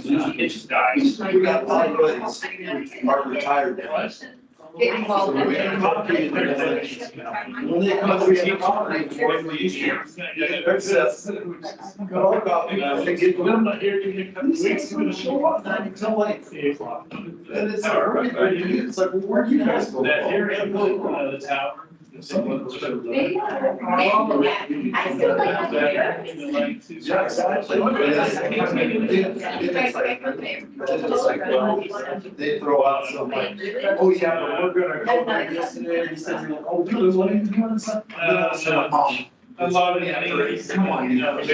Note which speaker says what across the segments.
Speaker 1: It just dies.
Speaker 2: We got a lot of these are retired now.
Speaker 3: Getting involved
Speaker 2: So
Speaker 3: in
Speaker 2: we
Speaker 3: it.
Speaker 2: have concrete there. When they come through the concrete for the issue, they're set. Go up, they get
Speaker 1: I'm not here to get a couple weeks.
Speaker 2: gonna show up until like
Speaker 1: 8 o'clock.
Speaker 2: And it's like, it's like, well, where do you guys go?
Speaker 1: That area of the tower.
Speaker 3: Maybe I still like that.
Speaker 2: Yeah, exactly. It's like, they throw out some like, oh yeah, but we're gonna go back yesterday, he said, you're like, oh, dude, what are you doing?
Speaker 1: A lot of the.
Speaker 2: Come on, you know. So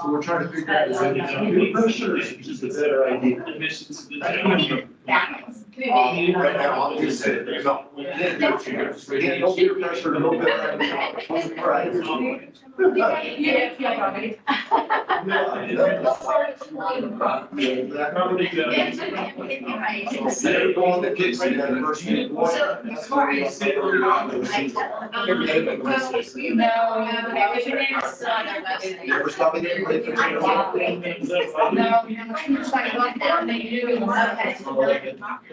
Speaker 2: we're trying to figure out, is it pressure, is just a better idea?
Speaker 1: Admissions to the town.
Speaker 2: Right now, I'll just say, no. Peer pressure, a little bit. Right. They're going to kids to that first meeting. Never stop it.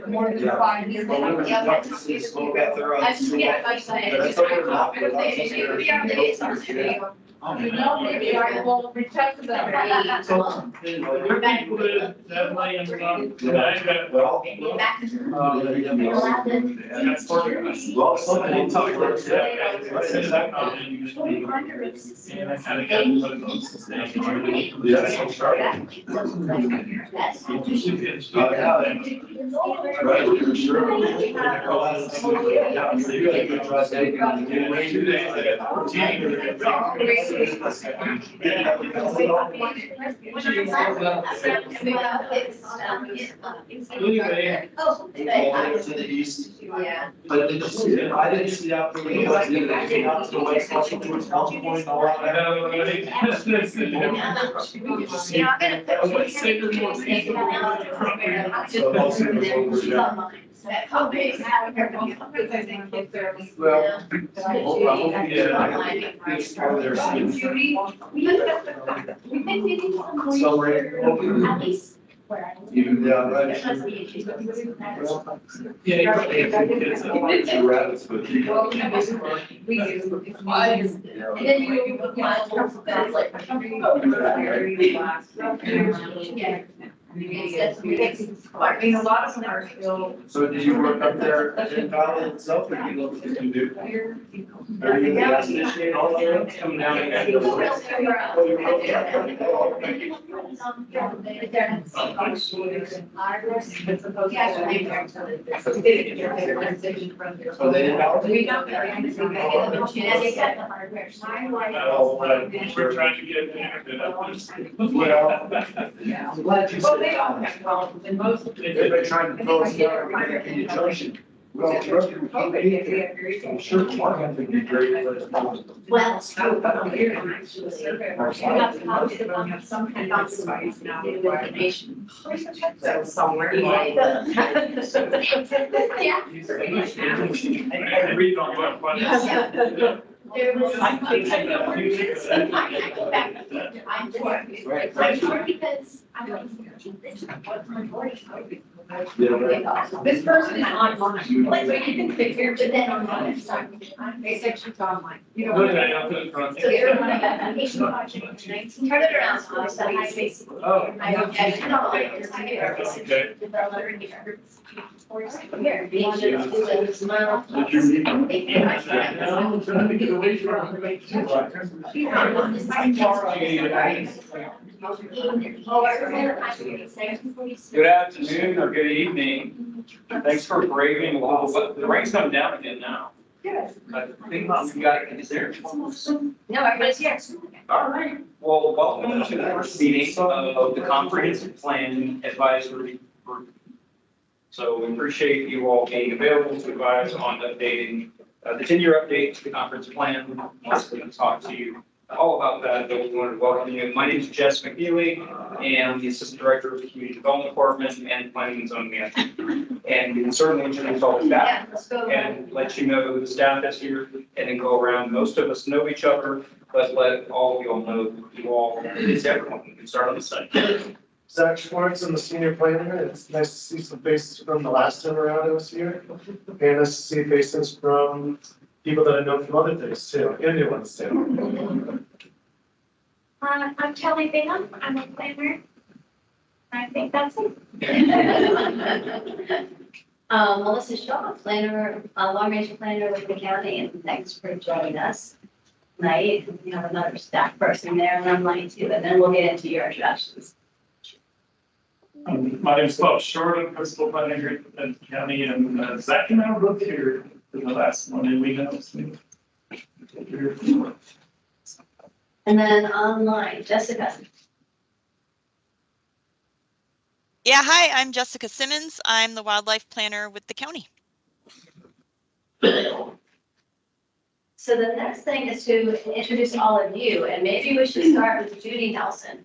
Speaker 3: More than 5 years.
Speaker 2: Smoke at their own. That's over now.
Speaker 3: Maybe I will reach out to them.
Speaker 1: So, the people that lay in the ground, I got,
Speaker 2: Well.
Speaker 1: well, somebody talked about that. I said, that comment used to be, and I kind of got one of those.
Speaker 2: Yes, I'm sorry. Right, for sure. Yeah, you gotta go try to get away.
Speaker 1: 2 days, I got 14. Anyway,
Speaker 2: To the east.
Speaker 3: Yeah.
Speaker 2: But I didn't see out there, I didn't see out to the west, also towards Elm Point, all
Speaker 1: I
Speaker 2: that.
Speaker 1: know, right? That's it. I would say there's more people than the property.
Speaker 2: So most of the folks, yeah. Well, I hope you get it's part of their scene. Somewhere. Even down, right?
Speaker 1: Yeah, you probably have two kids.
Speaker 2: Two rabbits, but you.
Speaker 3: Well, we do. And then you look at I mean, a lot of them are still.
Speaker 2: So did you work up there in Valley itself, or you look at you do? Are you in the gas station and all that?
Speaker 1: Come down and.
Speaker 2: So they didn't help?
Speaker 3: We don't.
Speaker 1: We're trying to get internet up.
Speaker 2: Well,
Speaker 3: Yeah.
Speaker 2: I'm glad you
Speaker 3: Well,
Speaker 2: said
Speaker 3: they
Speaker 2: that.
Speaker 3: all have problems in most of
Speaker 2: They've been trying to throw us down in the junction. Well, trust me, we can't be here. I'm sure one of them would be great, but.
Speaker 4: Well, it's true.
Speaker 3: Some kind of device now with information.
Speaker 4: So somewhere.
Speaker 3: Yeah.
Speaker 1: I read on what.
Speaker 4: There was.
Speaker 1: I think I know.
Speaker 4: I'm sure because I don't. What majority.
Speaker 3: This person is online.
Speaker 4: Like, so you can figure, but then online,
Speaker 3: They said she's online. You know.
Speaker 1: Look at that, I'll put it front.
Speaker 4: so they're running an application project in 19. Turn it around, so it's like Facebook.
Speaker 1: Oh.
Speaker 4: I don't, I don't know.
Speaker 1: Okay.
Speaker 4: Here, you want to do a smile.
Speaker 1: Did you read? No, I'm trying to get away from it.
Speaker 5: Good afternoon or good evening. Thanks for braving a little, the rain's coming down again now. I think we got it there.
Speaker 4: No, everybody's here.
Speaker 5: All right. Well, welcome to the first meeting of the comprehensive plan advisory group. So we appreciate you all being available to advise on updating the 10-year update to the conference plan. Also, we can talk to you all about that, but we wanted to welcome you. My name is Jess McNeely, and I'm the Assistant Director of the Community Development Department and Planning and Zoning Management. And we can certainly introduce all the staff
Speaker 3: Yeah, let's go.
Speaker 5: and let you know who the staff is here, and then go around. Most of us know each other, but let all of you all know who you all, it's everyone. You can start on the side.
Speaker 2: Zach Schwartz, I'm the senior planner. It's nice to see some faces from the last time around I was here. And nice to see faces from people that I know from other things too, and new ones too.
Speaker 4: I'm Kelly Bingham, I'm a planner. I think that's it.
Speaker 3: Melissa Shaw, planner, long-range planner with the county, and thanks for joining us tonight. We have another staff person there, and I'm like too, and then we'll get into your introductions.
Speaker 1: My name is Bob Short, I'm principal planner here at the county, and Zach and I were both here for the last one, and we know.
Speaker 3: And then online, Jessica.
Speaker 6: Yeah, hi, I'm Jessica Simmons. I'm the wildlife planner with the county.
Speaker 3: So the next thing is to introduce all of you, and maybe we should start with Judy Nelson.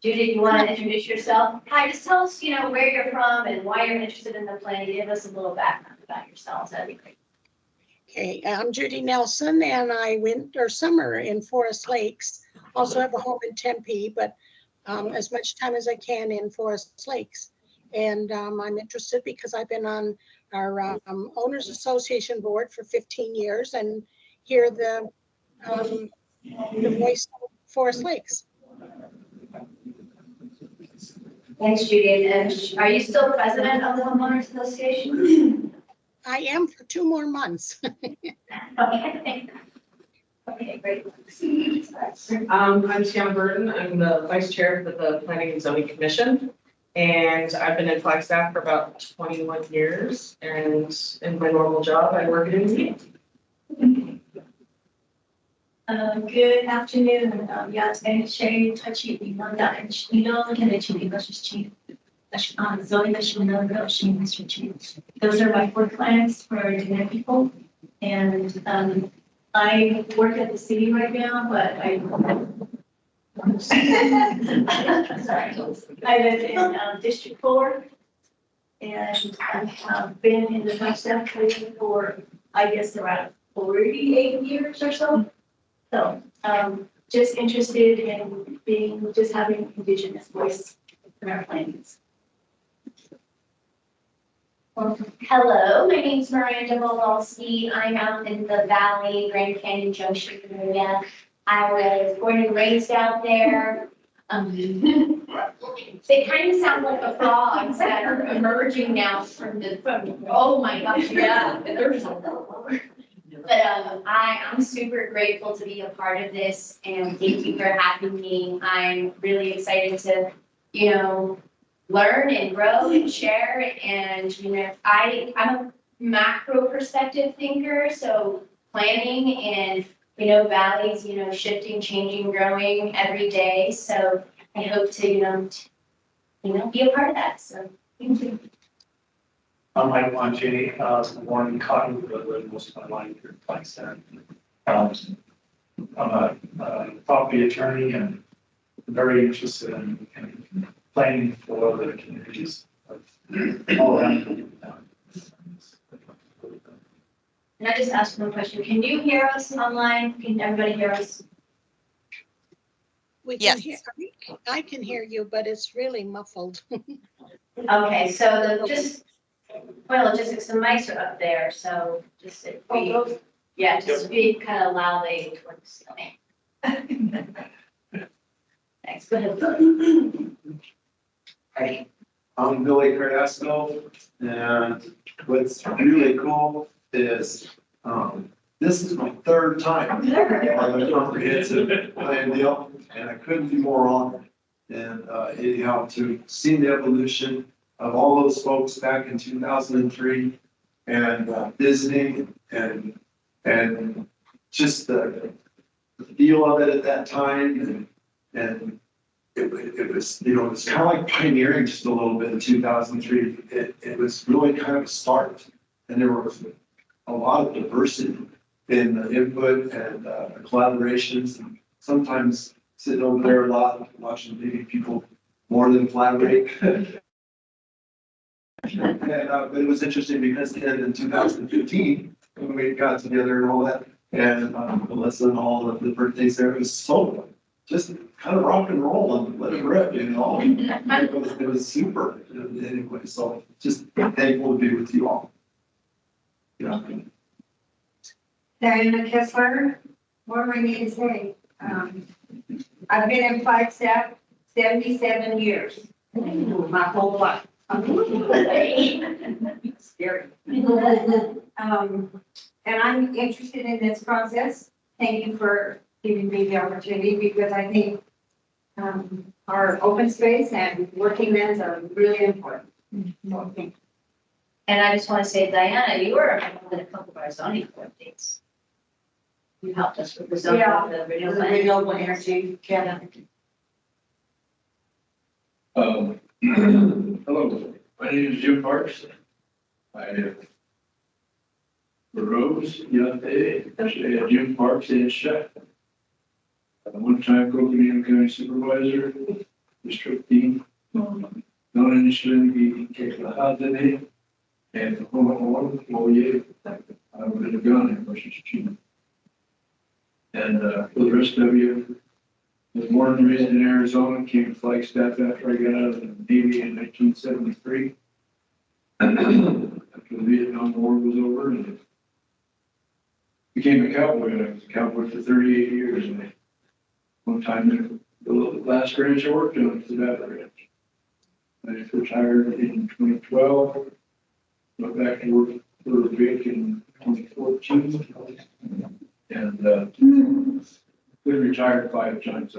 Speaker 3: Judy, you want to introduce yourself? Hi, just tell us, where you're from and why you're interested in the plan. Give us a little background about yourselves. That'd be great.
Speaker 7: Okay, I'm Judy Nelson, and I winter summer in Forest Lakes. Also have a home in Tempe, but as much time as I can in Forest Lakes. And I'm interested because I've been on our Owners Association board for 15 years and hear the voice of Forest Lakes.
Speaker 3: Thanks, Judy. And are you still president of the homeowners association?
Speaker 7: I am for 2 more months.
Speaker 3: Okay. Okay, great.
Speaker 8: I'm Tiana Burton. I'm the vice chair of the Planning and Zoning Commission. And I've been in Flagstaff for about 21 years. And in my normal job, I work in museum.
Speaker 4: Good afternoon. Ja jestem dzisiaj trzeci wygląda Chino, kiedy czyli właśnie zoning national Those are my 4 clients for Indian people. And I work at the city right now, but sorry, I live in District 4. And I've been in the Flagstaff community for, I guess, around 48 years or so. So, just interested in having Indigenous voice in our plans.
Speaker 9: Hello, my name is Miranda Wolowski. I'm out in the Valley, Grand Canyon Junction area. I was born and raised out there. They kind of sound like the frogs that are emerging now from oh my gosh, yeah, there's But I'm super grateful to be a part of this, and thank you for having me. I'm really excited to, learn and grow and share. And, I'm a macro perspective thinker, so planning and, valleys, shifting, changing, growing every day. So I hope to, be a part of that. So thank you.
Speaker 1: I'm Mike Lange, born in Cottonwood, but lived most of my life here in Flagstaff. I'm a property attorney and very interested in planning for the communities all around.
Speaker 3: And I just asked one question. Can you hear us online? Can everybody hear us?
Speaker 7: We can
Speaker 6: Yes.
Speaker 7: hear, I can hear you, but it's really muffled.
Speaker 3: Okay, so just the mics are up there, so just speak kind of loudly towards the ceiling. Thanks, go ahead.
Speaker 2: Hi, I'm Billy Carrasco, and what's really cool is, this is my 3rd time on the comprehensive plan deal, and I couldn't be more honored. And, anyhow, to see the evolution of all those folks back in 2003 and visiting and just the feel of it at that time and it was, it was kind of like pioneering just a little bit in 2003. It was really kind of a start, and there was a lot of diversity in the input and the collaborations. And sometimes sitting over there a lot, watching maybe people more than collaborate. And, but it was interesting because then in 2015, when we got together and all that, and Melissa and all of the birthdays there, it was so just kind of rock and roll and let it rip, you know? It was super anyway, so just thankful to be with you all. Yeah.
Speaker 4: Diana Kessler, what do I need to say? I've been in Flagstaff 77 years, my whole life. Scary. And I'm interested in this process. Thank you for giving me the opportunity because I think our open space and working men's are really important. So, thank you.
Speaker 3: And I just want to say, Diana, you were involved in a couple of our zoning board dates. You helped us with the zoning,
Speaker 4: Yeah,
Speaker 3: the
Speaker 4: The
Speaker 3: renewable.
Speaker 4: renewable energy, yeah.
Speaker 10: Hello, my name is Jim Parks. I Rose, Yante, Jim Parks in Shep. One time Coconino County Supervisor, District Team, known initially Kekahadene, and Homoye, I would have gone in versus Chief. And for the rest of you, I was born and raised in Arizona, came to Flagstaff after I got out of the Navy in 1973. After the Vietnam War was over, and became a cowboy. I was a cowboy for 38 years. And one time, the last ranch I worked on was the Battle Ranch. I retired in 2012, went back to work for Vic in 2014, and been retired 5 times.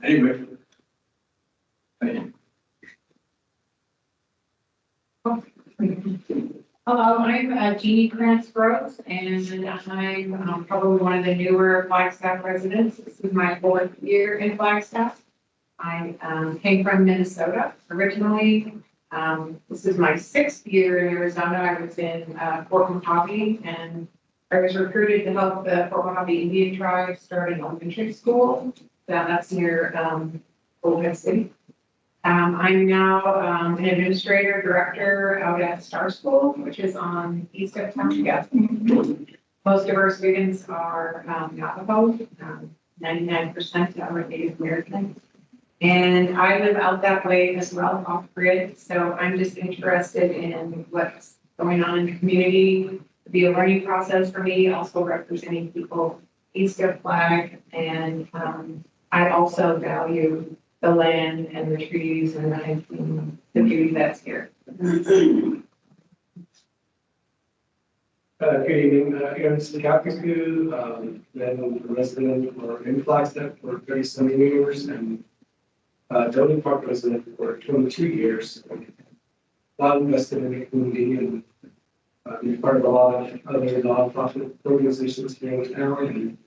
Speaker 10: Anyway, thank you.
Speaker 11: Hello, I'm Jeannie Krantz Gross, and I'm probably one of the newer Flagstaff residents. This is my 4th year in Flagstaff. I came from Minnesota originally. This is my 6th year in Arizona. I was in Fort Mojave, and I was recruited to help the Fort Mojave Indian tribe start an elementary school. That's near Bullhead City. I'm now an administrator director out at Star School, which is on east of Township. Most of our students are Navajo, 99% are Native American. And I live out that way as well, off grid. So I'm just interested in what's going on in the community. It'll be a learning process for me, also representing people east of Flag. And I also value the land and the trees and the beauty that's here.
Speaker 12: Good evening, Aaron Sikapiku, been a resident or in Flagstaff for 37 years and Dillon Park resident for 22 years. A lot invested in the community and been part of a lot of other nonprofit organizations here in town and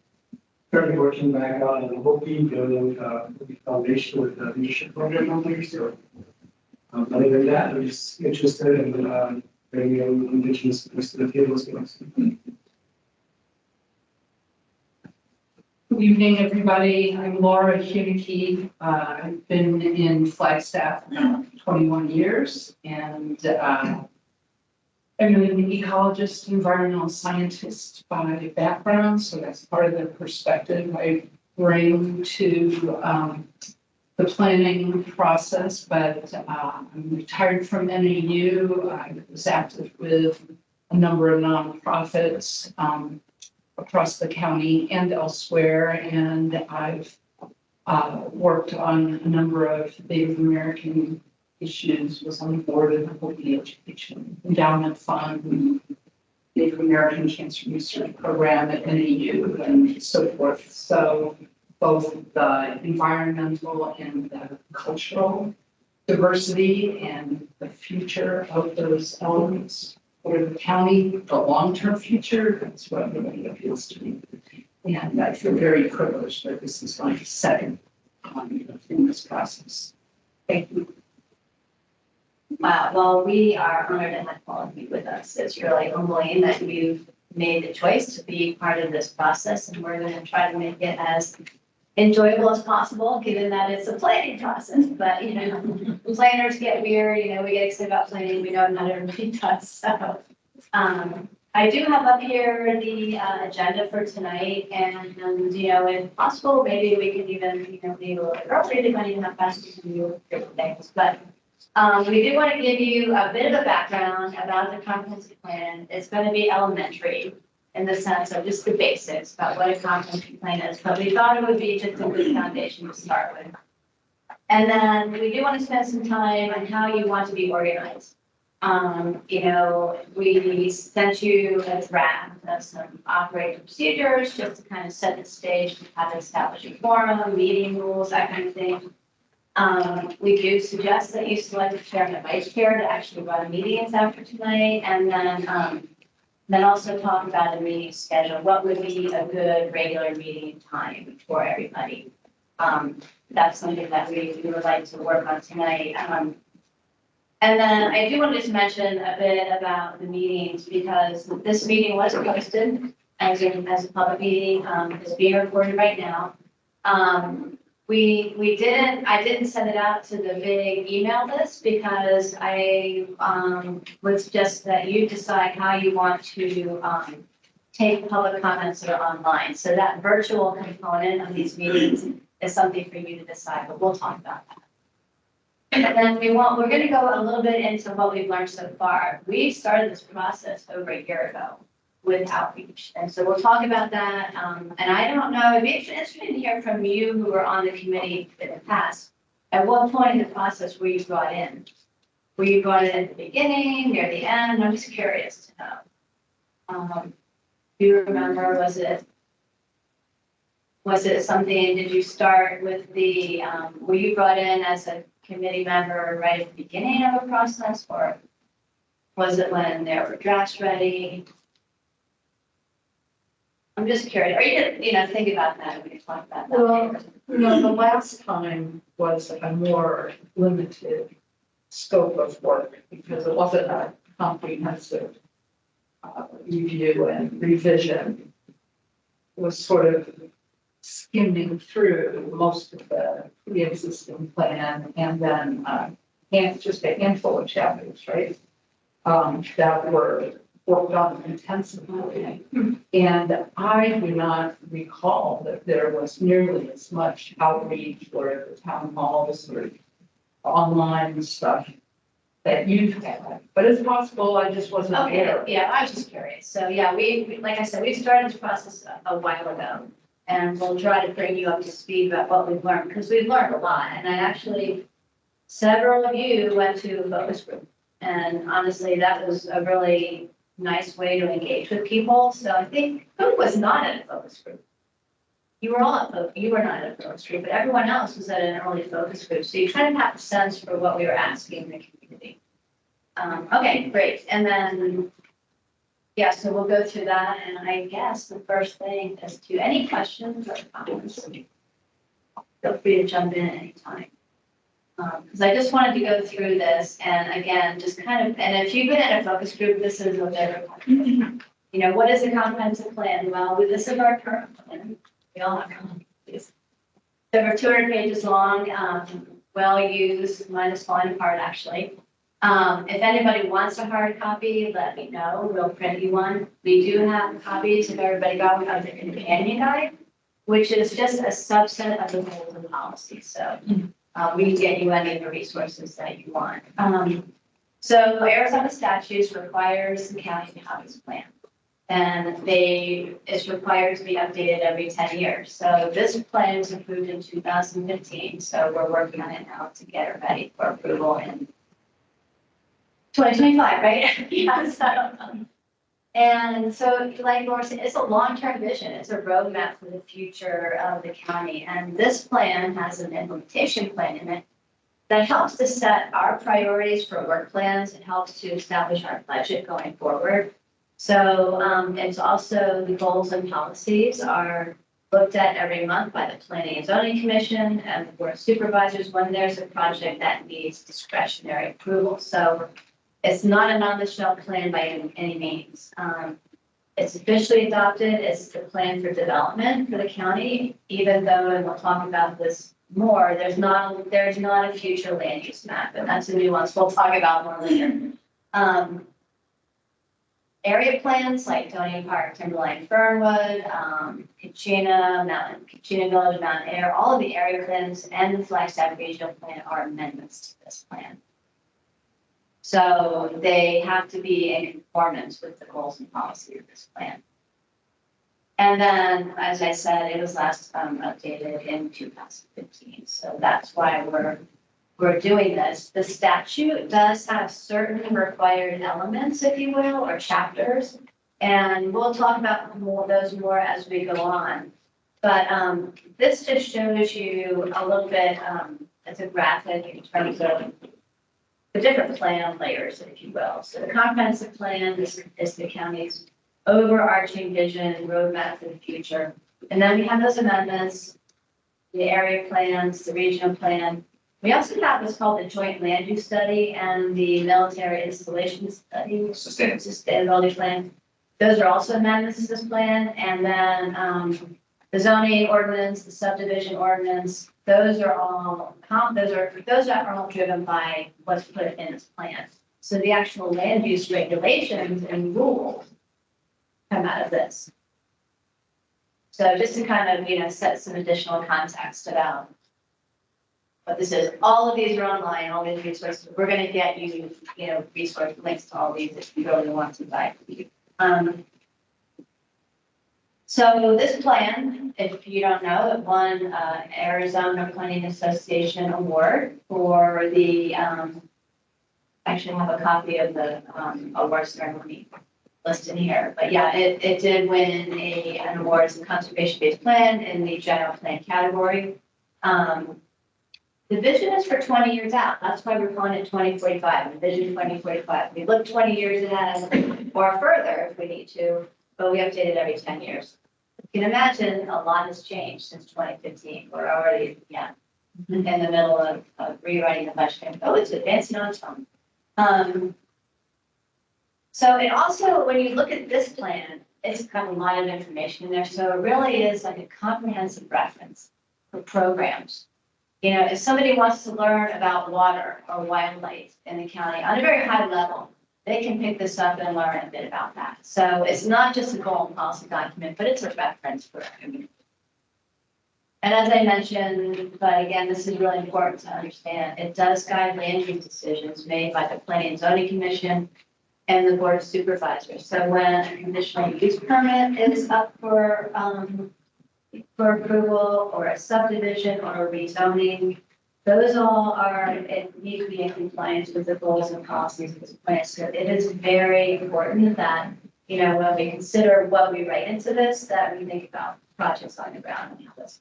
Speaker 12: currently working back out in Hopi, building the foundation with the leadership program on there. So other than that, I'm just interested in bringing in Indigenous voice to the table as well.
Speaker 11: Good evening, everybody. I'm Laura Hibiki. I've been in Flagstaff 21 years, and I'm an ecologist, environmental scientist by background, so that's part of the perspective I bring to the planning process. But I'm retired from NAU. I was active with a number of nonprofits across the county and elsewhere, and I've worked on a number of Native American issues, was on the board of the Hopi Education Endowment Fund, Native American Cancer Research Program at NAU, and so forth. So both the environmental and the cultural diversity and the future of those elements for the county, the long-term future, that's what really appeals to me. And I feel very privileged that this is my second in this process. Thank you.
Speaker 3: Wow, well, we are honored to have all of you with us. It's really humbling that you've made the choice to be part of this process, and we're gonna try to make it as enjoyable as possible, given that it's a planning process, but, you know, planners get weird, you know, we get excited about planning, we know not everybody does, so. I do have up here the, agenda for tonight, and, you know, if possible, maybe we can even, you know, leave a little bit earlier, depending on how fast we can do different things, but we do want to give you a bit of a background about the comprehensive plan. It's going to be elementary in the sense of just the basics about what a comprehensive plan is, but we thought it would be just a good foundation to start with. And then we do want to spend some time on how you want to be organized. You know, we sent you a draft of some operating procedures just to kind of set the stage, how to establish a forum, meeting rules, that kind of thing. We do suggest that you select a chair and a vice chair to actually run meetings after tonight, and then also talk about a meeting schedule. What would be a good regular meeting time for everybody? That's something that we would like to work on tonight. And then I do want to just mention a bit about the meetings, because this meeting was posted as a public meeting. It's being recorded right now. I didn't send it out to the big email list because I would suggest that you decide how you want to take public comments that are online. So that virtual component of these meetings is something for you to decide, but we'll talk about that. And then we're going to go a little bit into what we've learned so far. We started this process over a year ago with outreach. And so we'll talk about that. And I don't know, it'd be interesting to hear from you who were on the committee in the past. At what point in the process were you brought in? Were you brought in at the beginning, near the end? I'm just curious to know. Do you remember, was it something, did you start with the, were you brought in as a committee member right at the beginning of a process, or was it when there were drafts ready? I'm just curious. Are you gonna, think about that when you talk about that?
Speaker 11: Well, no, the last time was a more limited scope of work because it wasn't a comprehensive review and revision. It was sort of skimming through most of the pre-existing plan and then just a handful of chapters, right? That were worked on intensively. And I do not recall that there was nearly as much outreach or at the town halls or online stuff that you've had. But it's possible I just wasn't there.
Speaker 3: Okay, yeah, I was just curious. So yeah, we like I said, we started this process a while ago. And we'll try to bring you up to speed about what we've learned, because we've learned a lot. And I actually, several of you went to a focus group. And honestly, that was a really nice way to engage with people. So I think, who was not at a focus group? You were all you were not at a focus group, but everyone else was at an early focus group. So you kind of have a sense for what we were asking the community. Okay, great. And then, yeah, so we'll go through that, and I guess the first thing is to any questions or comments. Feel free to jump in anytime. Because I just wanted to go through this, and again, just kind of, and if you've been in a focus group, this is what they're, you know, what is a comprehensive plan? Well, this is our current plan. We all have copies. Over 200 pages long, well used, minus falling apart actually. If anybody wants a hard copy, let me know. We'll print you one. We do have copies if everybody got one of the companion guide, which is just a subset of the goals and policies. So we can get you any of the resources that you want. So Arizona statutes requires the county to have this plan. And it's required to be updated every 10 years. So this plan was approved in 2015. So we're working on it now to get it ready for approval in 2025, right? Yeah, so, and so like Laura said, it's a long-term vision. It's a roadmap for the future of the county. And this plan has an implementation plan in it that helps to set our priorities for work plans. It helps to establish our budget going forward. So it's also the goals and policies are looked at every month by the Planning and Zoning Commission and the Board of Supervisors when there's a project that needs discretionary approval. So it's not an on-the-shelf plan by any means. It's officially adopted, it's the plan for development for the county, even though, and we'll talk about this more, there's not a future land use map, and that's a nuance we'll talk about more later. Area plans like Tony Park, Timberline, Fernwood, Kachina Village, Mountain Air, all of the area plans and the Flagstaff Regional Plan are amendments to this plan. So they have to be in conformance with the goals and policy of this plan. And then, as I said, it was last updated in 2015. So that's why we're doing this. The statute does have certain required elements, if you will, or chapters. And we'll talk about those more as we go on. But this just shows you a little bit, it's a graphic in terms of the different plan layers, if you will. So the comprehensive plan is the county's overarching vision, roadmap for the future. And then we have those amendments, the area plans, the regional plan. We also have what's called the joint land use study and the military installation study, sustainability plan. Those are also amendments to this plan. And then the zoning ordinance, the subdivision ordinance, those are all driven by what's put in this plan. So the actual land use regulations and rules come out of this. So just to kind of, set some additional context about what this is. All of these are online, all these resources. We're going to get you, resource links to all these if you really want to buy. So this plan, if you don't know, it won Arizona Planning Association Award for the, actually have a copy of the award ceremony listed here. But yeah, it did win an award as a conservation-based plan in the general plan category. The vision is for 20 years out. That's why we're calling it 2045, the vision 2045. We look 20 years ahead or further if we need to, but we update it every 10 years. You can imagine a lot has changed since 2015. We're already, in the middle of rewriting the budget. Oh, it's advancing on its own. So it also, when you look at this plan, it's got a lot of information in there. So it really is like a comprehensive reference for programs. If somebody wants to learn about water or wildlife in the county on a very high level, they can pick this up and learn a bit about that. So it's not just a goal and policy document, but it's a reference for everything. And as I mentioned, but again, this is really important to understand, it does guide land use decisions made by the Planning and Zoning Commission and the Board of Supervisors. So when a conditional use permit is up for approval, or a subdivision or a rezoning, those all need to be in compliance with the goals and policies of this plan. So it is very important that, when we consider what we write into this, that we think about projects on the ground and how this.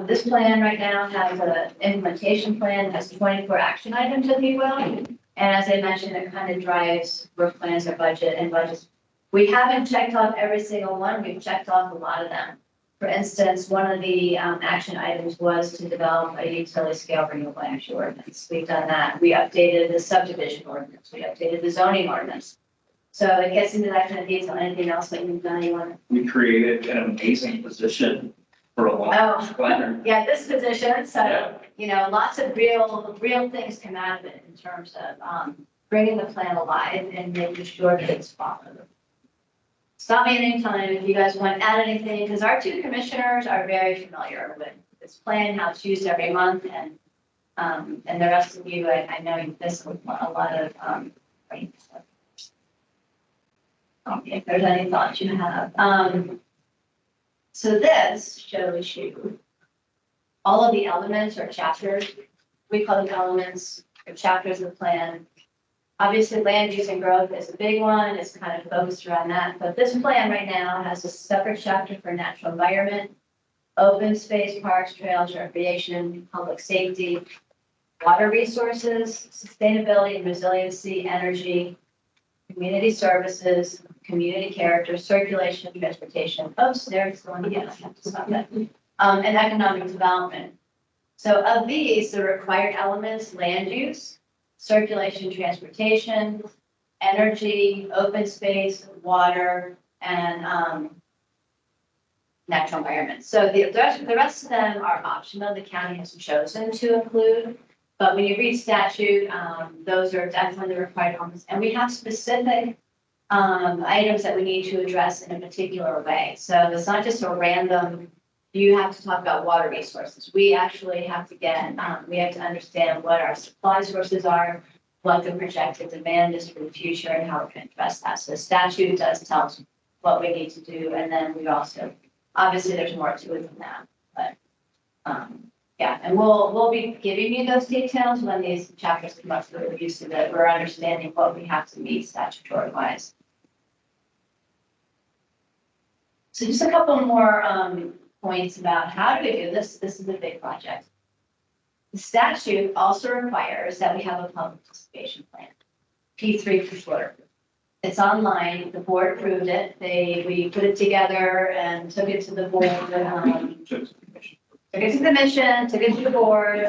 Speaker 3: This plan right now has an implementation plan, has 24 action items, if you will. And as I mentioned, it kind of drives work plans or budget and budgets. We haven't checked off every single one. We've checked off a lot of them. For instance, one of the action items was to develop a utility scale renewable energy ordinance. We've done that. We updated the subdivision ordinance. We updated the zoning ordinance. So it gets into that kind of detail. Anything else that you've done?
Speaker 5: We created an amazing position for a long planner.
Speaker 3: Yeah, this position. So, lots of real things come out of it in terms of bringing the plan alive and making sure that it's followed. Stop me anytime if you guys want to add anything, because our two commissioners are very familiar with this plan, how it's used every month, and the rest of you, I know you miss a lot of if there's any thoughts you have. So this shows you all of the elements or chapters. We call them elements or chapters of the plan. Obviously, land use and growth is a big one. It's kind of focused around that. But this plan right now has a separate chapter for natural environment, open space, parks, trails, recreation, public safety, water resources, sustainability and resiliency, energy, community services, community character, circulation, transportation. Oops, there's one again. I have to stop that. And economic development. So of these, the required elements, land use, circulation, transportation, energy, open space, water, and natural environment. So the rest of them are optional. The county has chosen to include. But when you read statute, those are definitely required elements. And we have specific items that we need to address in a particular way. So it's not just a random, you have to talk about water resources. We actually have to get, we have to understand what our supply sources are, what the projected demand is for the future, and how we can address that. So the statute does tell us what we need to do. And then we also, obviously there's more to it than that, but yeah, and we'll be giving you those details when these chapters come up for review so that we're understanding what we have to meet statutory wise. So just a couple more points about how do we do this. This is a big project. The statute also requires that we have a public participation plan, P3 for short. It's online. The board approved it. We put it together and took it to the board. Took it to the commission, took it to the board.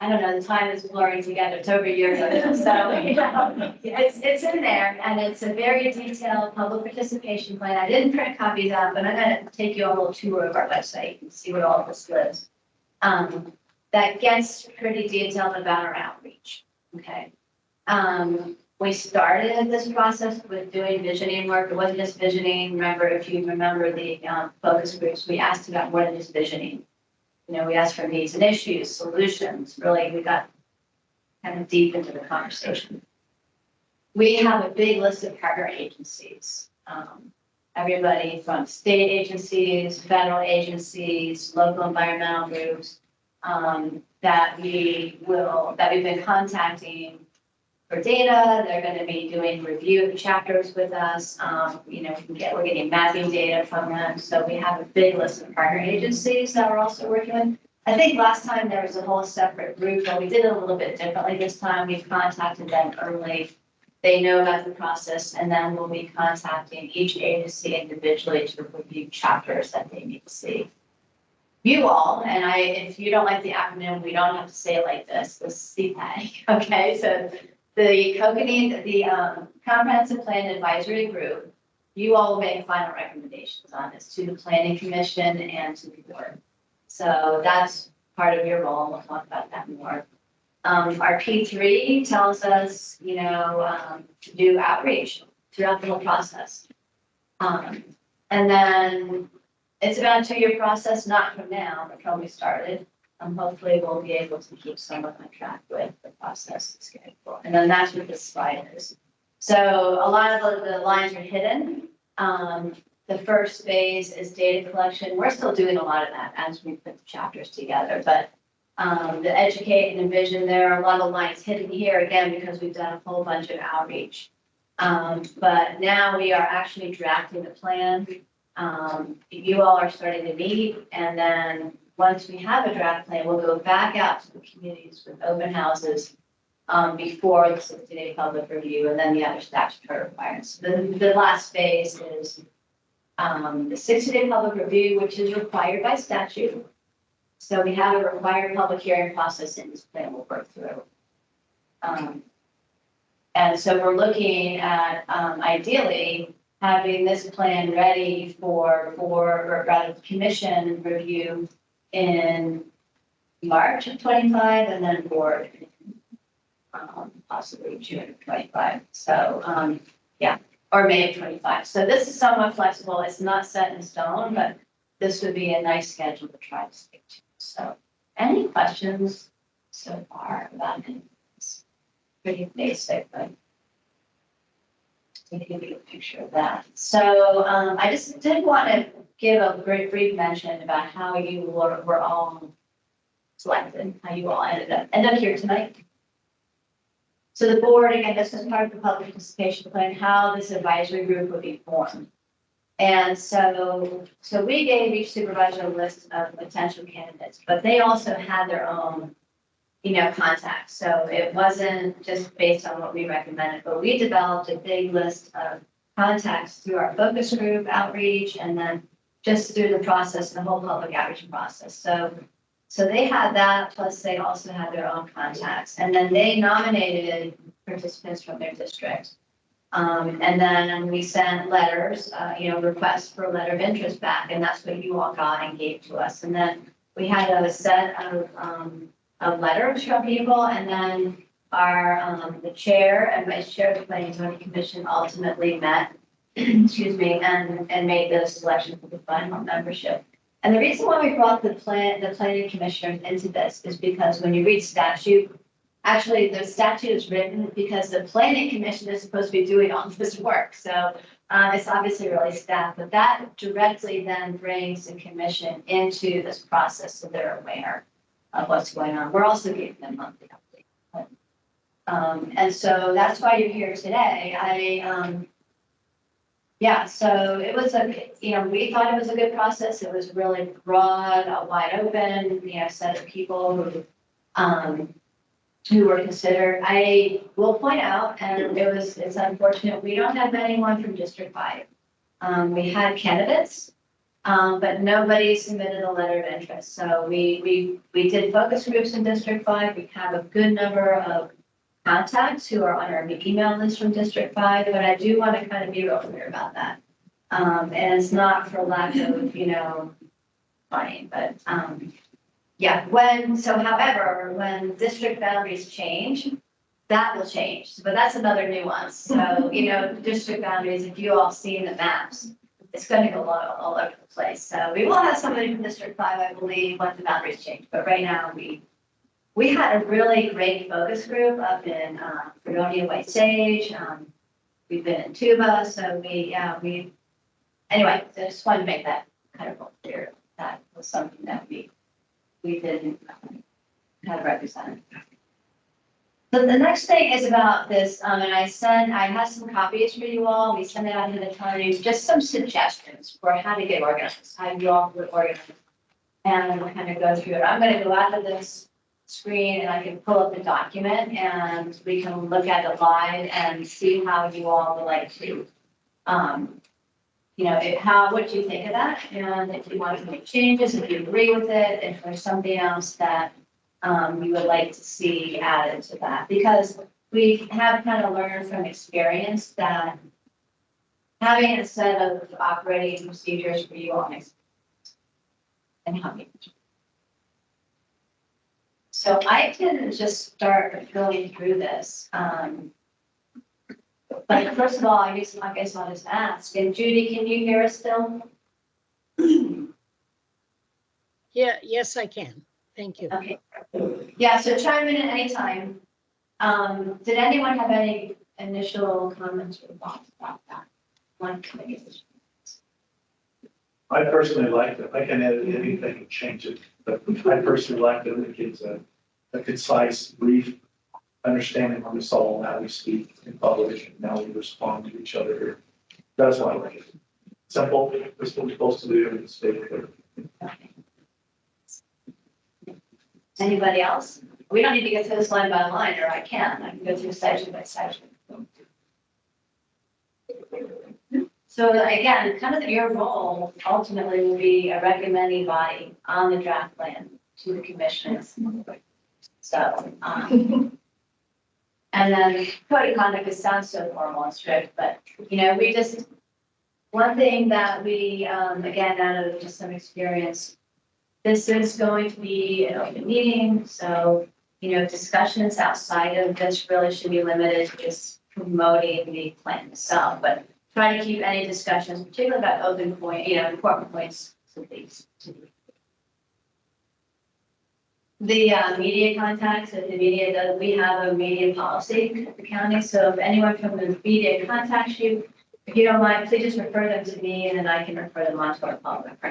Speaker 3: I don't know, the time is blurring together. It's over a year ago. So it's in there, and it's a very detailed public participation plan. I didn't print copies out, but I'm going to take you on a little tour of our website and see what all of this lives. That gets pretty detailed about our outreach. Okay. We started this process with doing visioning work. It wasn't just visioning. Remember, if you remember the focus groups, we asked about more than just visioning. You know, we asked for needs and issues, solutions. Really, we got kind of deep into the conversation. We have a big list of partner agencies. Everybody from state agencies, federal agencies, local environmental groups that we've been contacting for data. They're going to be doing review of the chapters with us. You know, we're getting mapping data from them. So we have a big list of partner agencies that we're also working with. I think last time there was a whole separate group, but we did it a little bit differently this time. We've contacted them early. They know about the process, and then we'll be contacting each agency individually to review chapters that they need to see. You all, and if you don't like the acronym, we don't have to say it like this, the CPAG, okay? So the Kokanee, the Comprehensive Plan Advisory Group, you all will make final recommendations on this to the Planning Commission and to the board. So that's part of your role. We'll talk about that more. Our P3 tells us, you know, to do outreach throughout the whole process. And then it's about a 2-year process, not from now, but from we started. Hopefully we'll be able to keep someone on track with the process schedule. And then that's what this slide is. So a lot of the lines are hidden. The first phase is data collection. We're still doing a lot of that as we put the chapters together, but the educate and envision, there are a lot of lines hidden here again, because we've done a whole bunch of outreach. But now we are actually drafting the plan. You all are starting to meet, and then once we have a draft plan, we'll go back out to the communities with open houses before the 60-day public review, and then the other statutory requirements. The last phase is the 60-day public review, which is required by statute. So we have a required public hearing process in this plan we'll work through. And so we're looking at ideally having this plan ready for or rather commission review in March of 25, and then board possibly June of 25. So yeah, or May of 25. So this is somewhat flexible. It's not set in stone, but this would be a nice schedule to try to stick to. So any questions so far about it? It's pretty basic, but to give you a picture of that. So I just did want to give a very brief mention about how you were all selected, how you all ended up here tonight. So the board, again, this is part of the public participation plan, how this advisory group would be formed. And so we gave each supervisor a list of potential candidates, but they also had their own, you know, contacts. So it wasn't just based on what we recommended, but we developed a big list of contacts through our focus group outreach, and then just through the process, the whole public outreach process. So they had that, plus they also had their own contacts. And then they nominated participants from their district. And then we sent letters, requests for a letter of interest back, and that's what you all got and gave to us. And then we had a set of letters from people, and then the chair and vice chair of the Planning and Zoning Commission ultimately met, excuse me, and made the selection for the final membership. And the reason why we brought the planning commissioners into this is because when you read statute, actually the statute is written because the planning commission is supposed to be doing all this work. So it's obviously really staff, but that directly then brings the commission into this process so they're aware of what's going on. We're also giving them monthly updates. And so that's why you're here today. So it was we thought it was a good process. It was really broad, wide open, set of people who were considered. I will point out, and it's unfortunate, we don't have anyone from District 5. We had candidates, but nobody submitted a letter of interest. So we did focus groups in District 5. We have a good number of contacts who are on our email list from District 5, but I do want to kind of be real clear about that. And it's not for lack of, trying, but however, when district boundaries change, that will change. But that's another nuance. So, district boundaries, if you all see in the maps, it's going to go all over the place. So we will have somebody from District 5, I believe, once the boundaries change. But right now, we had a really great focus group up in Fredonia White Sage. We've been in Tuba, so anyway, I just wanted to make that kind of clear. That was something that we didn't kind of represent. So the next thing is about this, and I had some copies for you all. We sent it out to the attorneys, just some suggestions for how to get organized, how you all would organize, and we'll kind of go through it. I'm going to go out of this screen and I can pull up the document and we can look at it live and see how you all would like to, what you think of that, and if you want to make changes, if you agree with it, if there's something else that you would like to see added to that, because we have kind of learned from experience that having a set of operating procedures for you all makes sense and how you. So I can just start going through this. But first of all, I guess I'll just ask, and Judy, can you hear us still?
Speaker 7: Yeah, yes, I can. Thank you.
Speaker 3: Okay. Yeah, so chime in at any time. Did anyone have any initial comments or thoughts about that?
Speaker 1: I personally like it. I can edit anything and change it, but I personally like it. It gives a concise, brief understanding on this all, how we speak in public, and now we respond to each other. That's why I like it. Simple, that's what we're supposed to do in the state clear.
Speaker 3: Anybody else? We don't need to get through this line by line, or I can go through section by section. So again, kind of your role ultimately will be a recommending body on the draft plan to the commissioners. So, and then code of conduct sounds so formal and strict, but one thing that we, again, out of just some experience, this is going to be an open meeting. So, discussions outside of this really should be limited to just promoting the plan itself, but try to keep any discussions, particularly about open point, important points to these. The media contacts, if the media does, we have a media policy at the county. So if anyone from the media contacts you, if you don't mind, please just refer them to me, and then I can refer them on to our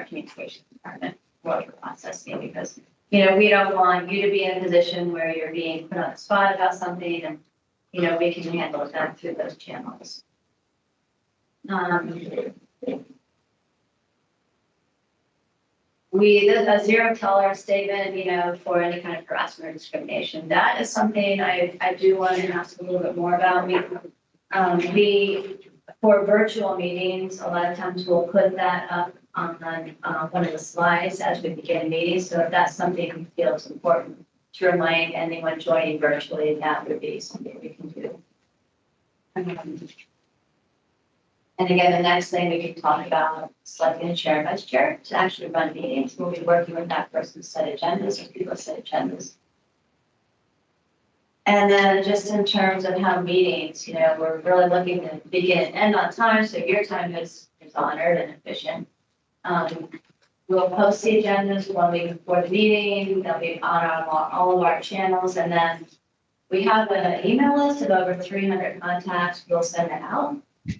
Speaker 3: communications department for processing, because we don't want you to be in a position where you're being put on the spot about something, and we can handle that through those channels. A zero tolerance statement, for any kind of harassment or discrimination. That is something I do want to ask a little bit more about. We for virtual meetings, a lot of times we'll put that up on one of the slides as we begin meetings. So if that's something we feel is important to remind anyone joining virtually, that would be something we can do. And again, the next thing we can talk about, selecting a chair and vice chair to actually run meetings. We'll be working with that person to set agendas, or people set agendas. And then just in terms of how meetings, we're really looking to begin and end on time, so your time is honored and efficient. We'll post the agendas 1 week before the meeting, they'll be on all of our channels, and then we have an email list of over 300 contacts, we'll send it out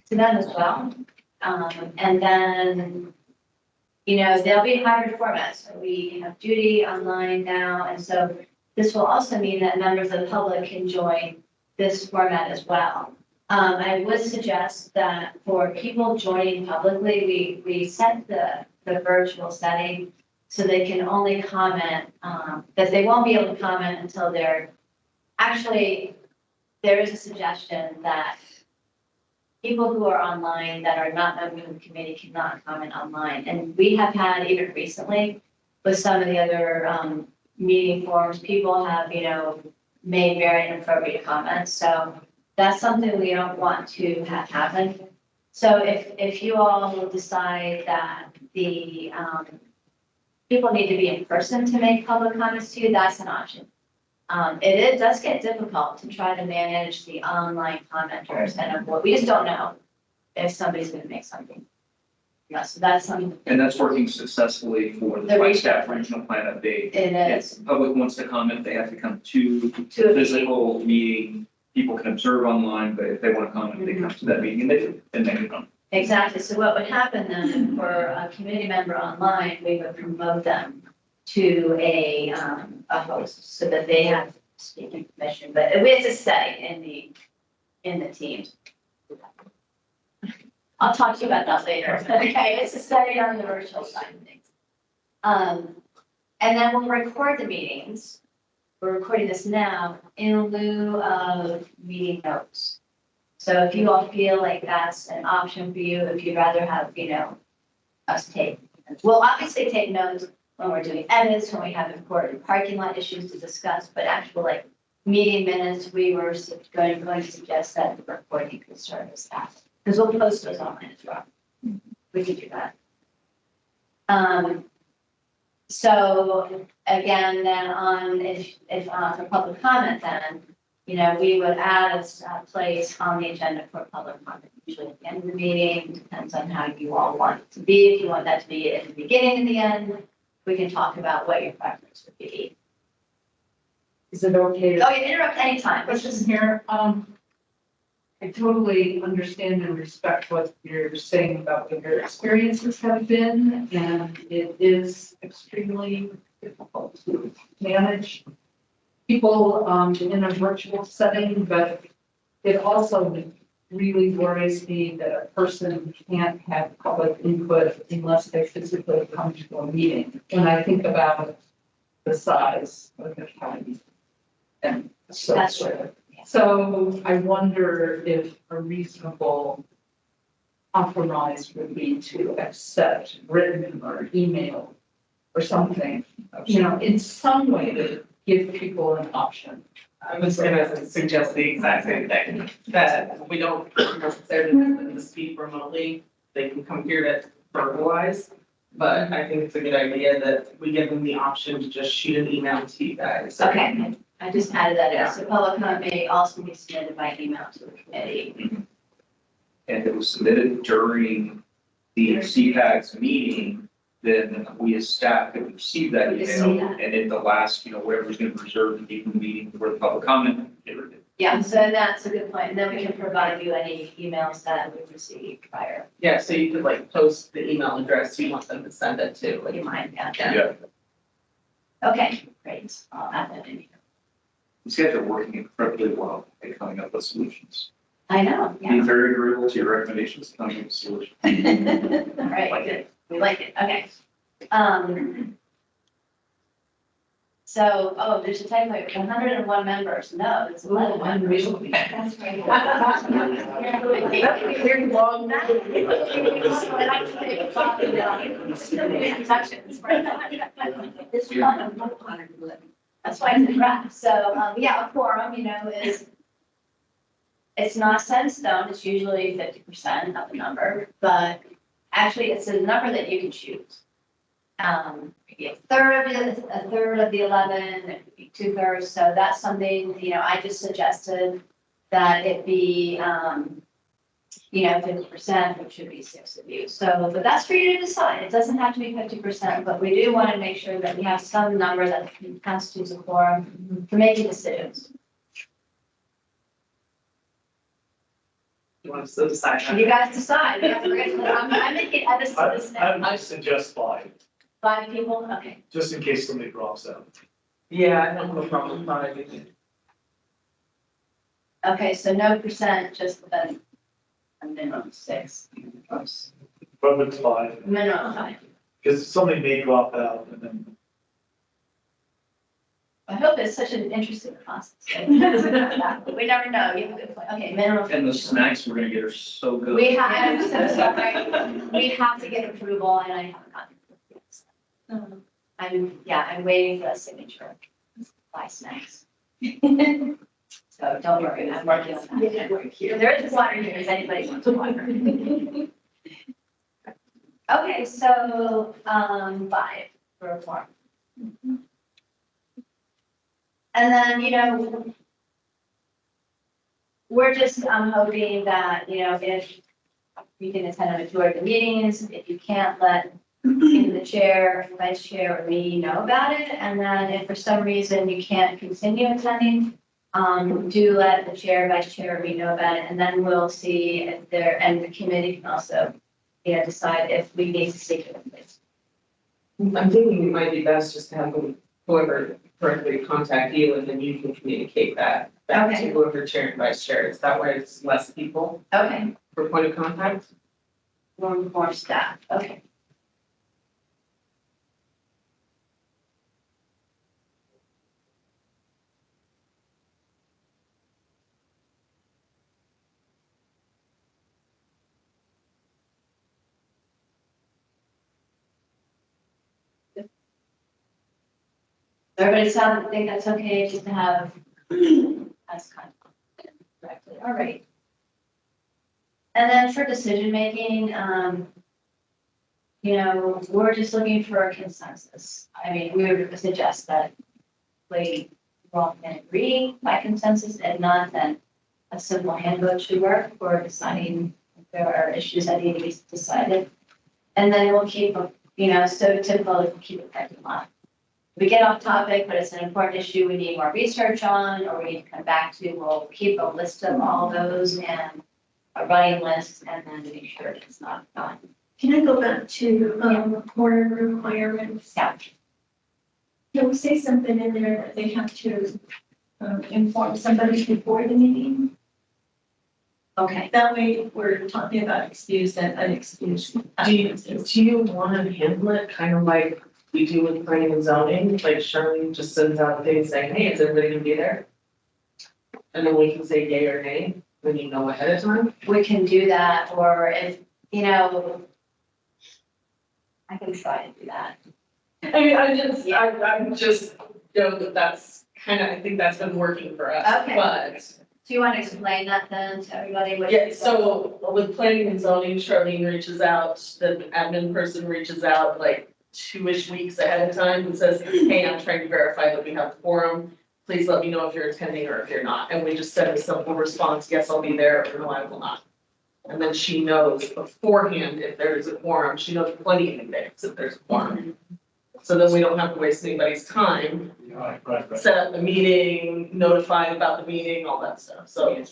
Speaker 3: to them as well. And then, there'll be hybrid formats, so we have Judy online now, and so this will also mean that members of the public can join this format as well. I would suggest that for people joining publicly, we set the virtual setting so they can only comment, that they won't be able to comment until actually, there is a suggestion that people who are online that are not members of the committee cannot comment online. And we have had, even recently, with some of the other meeting forums, people have, made very inappropriate comments. So that's something we don't want to have happen. So if you all will decide that the people need to be in person to make public comments to you, that's an option. It does get difficult to try to manage the online commenters, and we just don't know if somebody's going to make something. Yeah, so that's something.
Speaker 5: And that's working successfully for the Flagstaff regional plan update.
Speaker 3: It is.
Speaker 5: If the public wants to comment, they have to come to a physical meeting. People can observe online, but if they want to comment, they come to that meeting and they can come.
Speaker 3: Exactly. So what would happen then for a committee member online, we would promote them to a host so that they have speaking permission, but it's a setting in the teams. I'll talk to you about that later. Okay, it's a setting on the virtual side of things. And then we'll record the meetings. We're recording this now in lieu of meeting notes. So if you all feel like that's an option for you, if you'd rather have, us take, we'll obviously take notes when we're doing edits, when we have important parking lot issues to discuss, but actual meeting minutes, we were going to suggest that the recording could serve as that. Because we'll post those online as well. We can do that. So again, then if for public comment, then, we would add a place on the agenda for public comment, usually at the end of the meeting, depends on how you all want it to be. If you want that to be at the beginning and the end, we can talk about what your preference would be.
Speaker 11: Is it okay?
Speaker 3: Oh, you can interrupt anytime.
Speaker 11: Question here. I totally understand and respect what you're saying about what your experiences have been, and it is extremely difficult to manage people in a virtual setting, but it also really worries me that a person can't have public input unless they physically come to a meeting. When I think about the size of the county and so
Speaker 3: That's
Speaker 11: forth. So I wonder if a reasonable compromise would be to accept written or email or something, in some way to give people an option.
Speaker 8: I was gonna suggest the exact same thing, that we don't necessarily want them to speak remotely. They can come here to verbalize, but I think it's a good idea that we give them the option to just shoot an email to you guys.
Speaker 3: Okay, I just added that in. So public comment may also be submitted by email to the committee.
Speaker 5: And if it was submitted during the CPAC's meeting, then we as staff could receive that
Speaker 3: We see
Speaker 5: email.
Speaker 3: that.
Speaker 5: And in the last, whatever's going to reserve the evening meeting for the public comment.
Speaker 3: Yeah, so that's a good point. And then we can provide you any emails that we received prior.
Speaker 8: Yeah, so you could post the email address you want them to send it to.
Speaker 3: Would you mind? Yeah.
Speaker 5: Yeah.
Speaker 3: Okay, great. I'll add that in here.
Speaker 5: These guys are working incredibly well at coming up with solutions.
Speaker 3: I know,
Speaker 5: Be
Speaker 3: yeah.
Speaker 5: very agreeable to your recommendations, coming up with solutions.
Speaker 3: All right, good. We like it. Okay. So, there's a typo, 101 members. No, it's 11.
Speaker 11: Unreasonable.
Speaker 3: That's right. Very long. That's why it's a draft. So, a quorum, is it's not set in stone, it's usually 50% of the number, but actually it's a number that you can choose. It could be a third of the 11, it could be 2/3, so that's something, I just suggested that it be, 50%, which should be 6 of you. So, but that's for you to decide. It doesn't have to be 50%, but we do want to make sure that we have some number that constitutes a quorum for making decisions.
Speaker 8: You want us to decide that?
Speaker 3: You guys decide. I'm making edits to this now.
Speaker 1: I suggest 5,
Speaker 3: 5 people, okay.
Speaker 1: just in case somebody drops out.
Speaker 8: Yeah, I don't have a problem with 5.
Speaker 3: Okay, so no percent, just a minimum of 6.
Speaker 1: But it's 5,
Speaker 3: Minimum of 5.
Speaker 1: because somebody may drop out and then.
Speaker 3: I hope it's such an interesting process. We never know. You have a good point. Okay, minimum.
Speaker 5: And the snacks we're gonna get are so good.
Speaker 3: We have, I'm so sorry. We have to get approval and I haven't gotten it yet. I'm waiting for a signature. Buy snacks. So don't worry, I'm working on that. There is water here, if anybody wants water. Okay, so, 5 for a form. And then, we're just, hoping that, if you can attend a majority of the meetings, if you can't let either the chair, vice chair, or me know about it, and then if for some reason you can't continue attending, do let the chair, vice chair, or me know about it, and then we'll see if there, and the committee can also, decide if we need to seek it in place.
Speaker 8: I'm thinking it might be best just to have whoever correctly contact you and then you can communicate that back
Speaker 3: Okay.
Speaker 8: to whoever chair and vice chair is. That way it's less people
Speaker 3: Okay,
Speaker 8: for point of contact.
Speaker 3: more staff, okay. Everybody think that's okay, just to have us kind of correctly, all right. And then for decision making, we're just looking for a consensus. I mean, we would suggest that we all can agree by consensus, and not then a simple handbook should work for deciding if there are issues that need to be decided. And then we'll keep, so typical, if we keep it parking lot. We get off topic, but it's an important issue we need more research on, or we need to come back to, we'll keep a list of all those and a running list, and then make sure it's not done.
Speaker 4: Can I go back to, quorum requirements?
Speaker 3: Yeah.
Speaker 4: Can we say something in there that they have to, inform somebody before the meeting?
Speaker 3: Okay.
Speaker 4: That way, we're talking about excused and unexcused.
Speaker 8: Do you want to handle it kind of like we do with planning and zoning? Like Charlene just sends out a thing saying, hey, is everybody gonna be there? And then we can say yay or nay when you know ahead of time.
Speaker 3: We can do that, or if, I can try and do that.
Speaker 8: I mean, I'm just, that that's kind of, I think that's been working for us.
Speaker 3: Okay.
Speaker 8: But,
Speaker 3: Do you want to explain that then to everybody? What
Speaker 8: yeah, so with planning and zoning, Charlene reaches out, the admin person reaches out like 2-ish weeks ahead of time and says, hey, I'm trying to verify that we have a quorum. Please let me know if you're attending or if you're not. And we just send a simple response, yes, I'll be there, or no, I will not. And then she knows beforehand if there's a quorum. She knows plenty in advance if there's a quorum. So then we don't have to waste anybody's time.
Speaker 1: Right.
Speaker 8: Set up the meeting, notify about the meeting, all that stuff. So it'd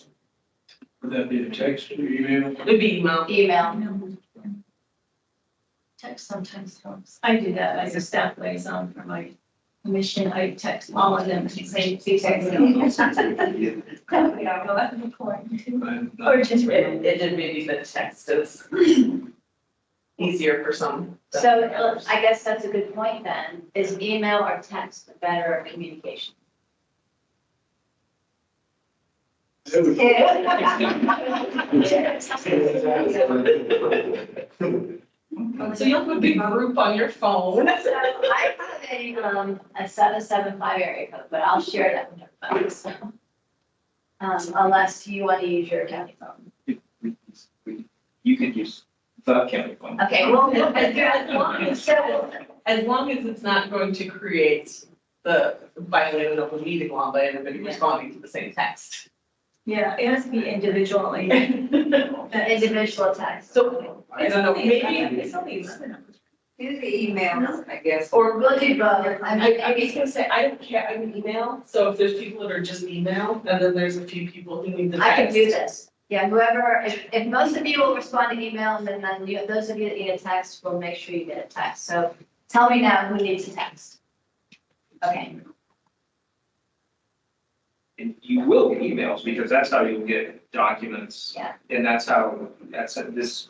Speaker 10: Would that be a text or email?
Speaker 8: be email.
Speaker 3: Email.
Speaker 4: Text sometimes helps. I do that as a staff liaison for my commission. I text all of them to say, please text me. Or just written.
Speaker 8: It did maybe the text is easier for some.
Speaker 3: So I guess that's a good point then. Is email or text the better communication?
Speaker 8: So you'll put the group on your phone.
Speaker 3: So I have a 775 area code, but I'll share that with everybody. So unless you want to use your county phone.
Speaker 5: You could use the county phone.
Speaker 3: Okay, well,
Speaker 8: As long as it's not going to create the violated open meeting law by everybody responding to the same text.
Speaker 4: Yeah, it has to be individually.
Speaker 3: individual text.
Speaker 8: So, I don't know, maybe,
Speaker 9: Do the emails, I guess.
Speaker 8: or
Speaker 3: We'll do both.
Speaker 8: I was gonna say, I don't care, I can email, so if there's people that are just email, and then there's a few people who need the text.
Speaker 3: I can do this. Yeah, whoever, if most of you will respond to emails, and then you, those of you that need a text, will make sure you get a text. So tell me now who needs a text. Okay,
Speaker 5: And you will get emails because that's how you'll get documents.
Speaker 3: Yeah.
Speaker 5: And that's this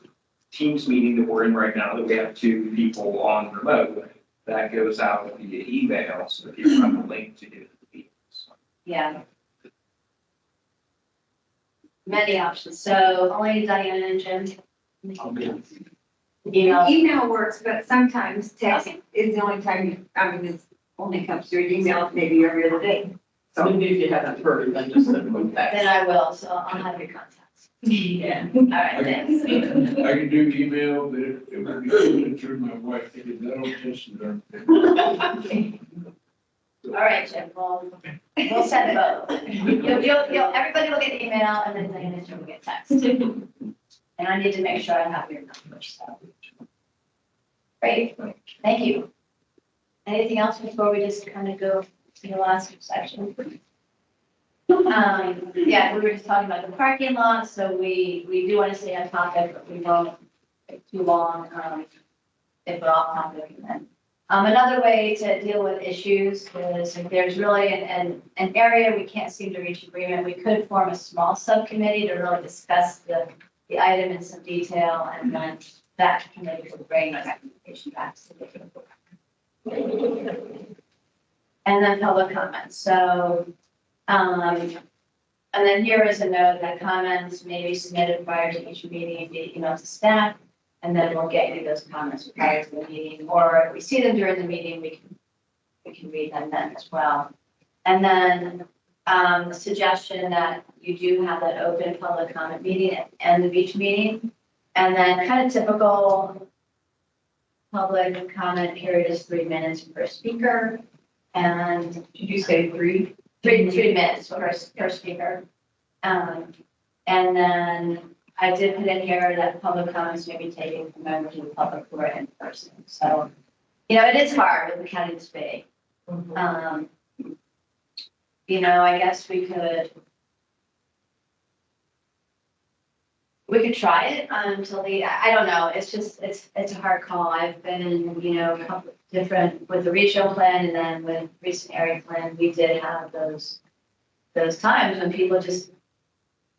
Speaker 5: Teams meeting that we're in right now, that we have 2 people on remote, that goes out via email, so people have a link to get the meetings.
Speaker 3: yeah. Many options. So only Diana and Jim. Email.
Speaker 9: Email works, but sometimes text is the only time, it only comes through email maybe every other day.
Speaker 8: So maybe if you haven't heard, then just a quick text.
Speaker 3: Then I will, so I'll have your contacts.
Speaker 8: Yeah.
Speaker 3: All right, thanks.
Speaker 10: I can do email, but it would be coming through my wife, because I don't trust her.
Speaker 3: All right, Jim, we'll send both. Everybody will get email and then Diana and Jim will get text. And I need to make sure I have your number, so. Great, thank you. Anything else before we just kind of go to the last section? Yeah, we were just talking about the parking lot, so we do want to stay on topic, but we won't take too long, if we're off topic. And then, another way to deal with issues is if there's really an area we can't seem to reach agreement, we could form a small subcommittee to really discuss the item in some detail, and then that committee will bring a recommendation back to the board. And then public comments, so, and then here is a note that comments may be submitted prior to each meeting via email to staff, and then we'll get you those comments prior to the meeting, or if we see them during the meeting, we can read them then as well. And then, the suggestion that you do have that open public comment meeting at the end of each meeting, and then kind of typical public comment period is 3 minutes per speaker, and
Speaker 8: Did you say 3?
Speaker 3: 3 minutes per speaker. And then I did put in here that public comments may be taken from members of the public who are in person. So, it is hard with the county this big. I guess we could try it until I don't know, it's just, it's a hard call. I've been, a couple different, with the regional plan and then with recent area plan, we did have those times when people just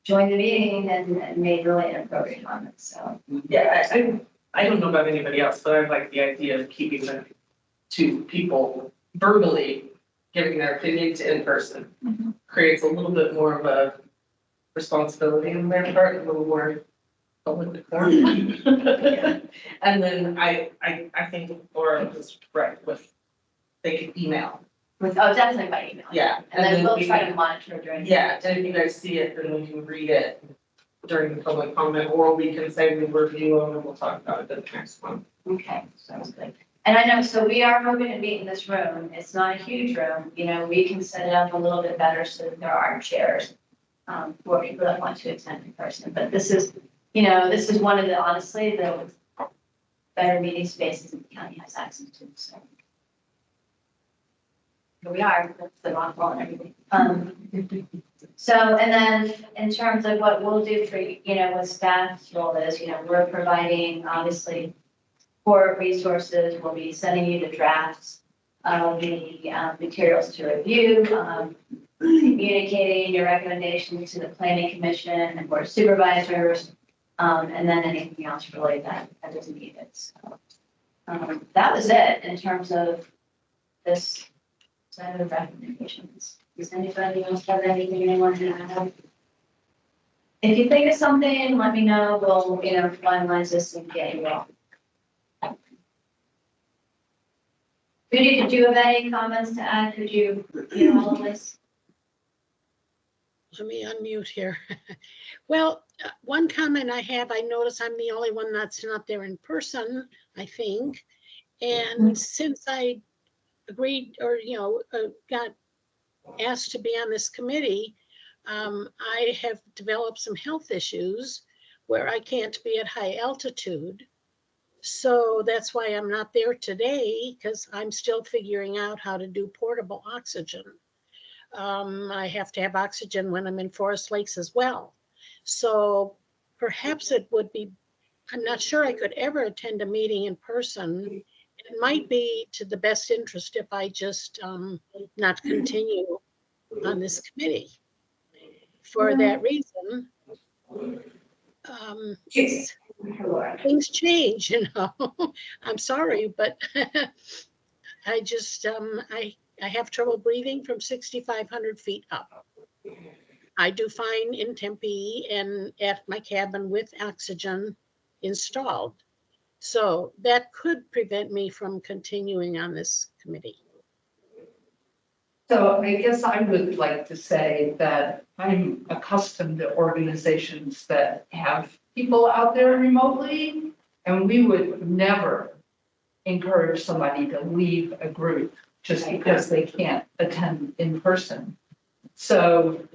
Speaker 3: joined the meeting and made really inappropriate comments, so.
Speaker 8: Yeah, I don't know about anybody else, but I like the idea of keeping the 2 people verbally giving their opinion to in person. Creates a little bit more of a responsibility on their part, a little more public decorum. And then I think Laura was correct with, they could email.
Speaker 3: Definitely by email.
Speaker 8: Yeah.
Speaker 3: And then we'll
Speaker 8: we
Speaker 3: try
Speaker 8: can-
Speaker 3: to monitor during.
Speaker 8: Yeah, and if you guys see it, then we can read it during the public comment, or we can say we review them and we'll talk about it at the next one.
Speaker 3: Okay, sounds good. And I know, so we are moving to meet in this room. It's not a huge room, we can set it up a little bit better so that there are chairs for people that want to attend in person. But this is, this is one of the, honestly, the better meeting spaces that the county has access to, so. Here we are, that's the rock wall and everything. So, and then in terms of what we'll do for, what staff's role is, we're providing, obviously, core resources. We'll be sending you the drafts of the materials to review, communicating your recommendations to the planning commission and board of supervisors, and then anything else really that is needed. So, that was it in terms of this set of recommendations. Does anybody else have anything they want to add? If you think of something, let me know. We'll, finalize this and get you all. Judy, did you have any comments to add? Could you hear all of this?
Speaker 7: Let me unmute here. Well, one comment I have, I notice I'm the only one that's not there in person, I think. And since I agreed or, got asked to be on this committee, I have developed some health issues where I can't be at high altitude. So that's why I'm not there today, because I'm still figuring out how to do portable oxygen. I have to have oxygen when I'm in Forest Lakes as well. So perhaps it would be, I'm not sure I could ever attend a meeting in person. It might be to the best interest if I just not continue on this committee. For that reason, things change, I'm sorry, but I just, I have trouble breathing from 6,500 feet up. I do fine in Tempe and at my cabin with oxygen installed. So that could prevent me from continuing on this committee.
Speaker 11: So I guess I would like to say that I'm accustomed to organizations that have people out there remotely, and we would never encourage somebody to leave a group just because they can't attend in person. So,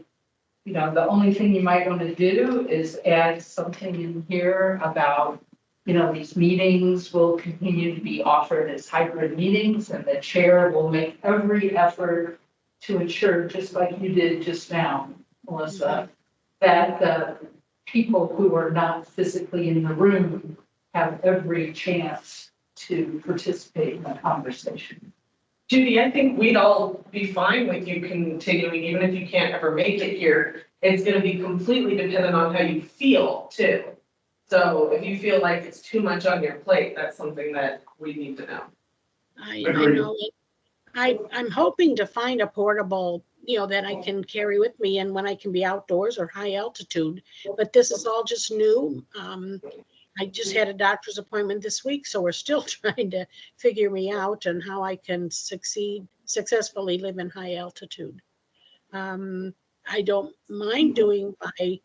Speaker 11: the only thing you might want to do is add something in here about, these meetings will continue to be offered as hybrid meetings, and the chair will make every effort to ensure, just like you did just now, Melissa, that the people who are not physically in the room have every chance to participate in the conversation.
Speaker 8: Judy, I think we'd all be fine with you continuing, even if you can't ever make it here. It's gonna be completely dependent on how you feel too. So if you feel like it's too much on your plate, that's something that we need to know.
Speaker 7: I know it. I'm hoping to find a portable, that I can carry with me and when I can be outdoors or high altitude, but this is all just new. I just had a doctor's appointment this week, so we're still trying to figure me out and how I can successfully live in high altitude. I don't mind doing by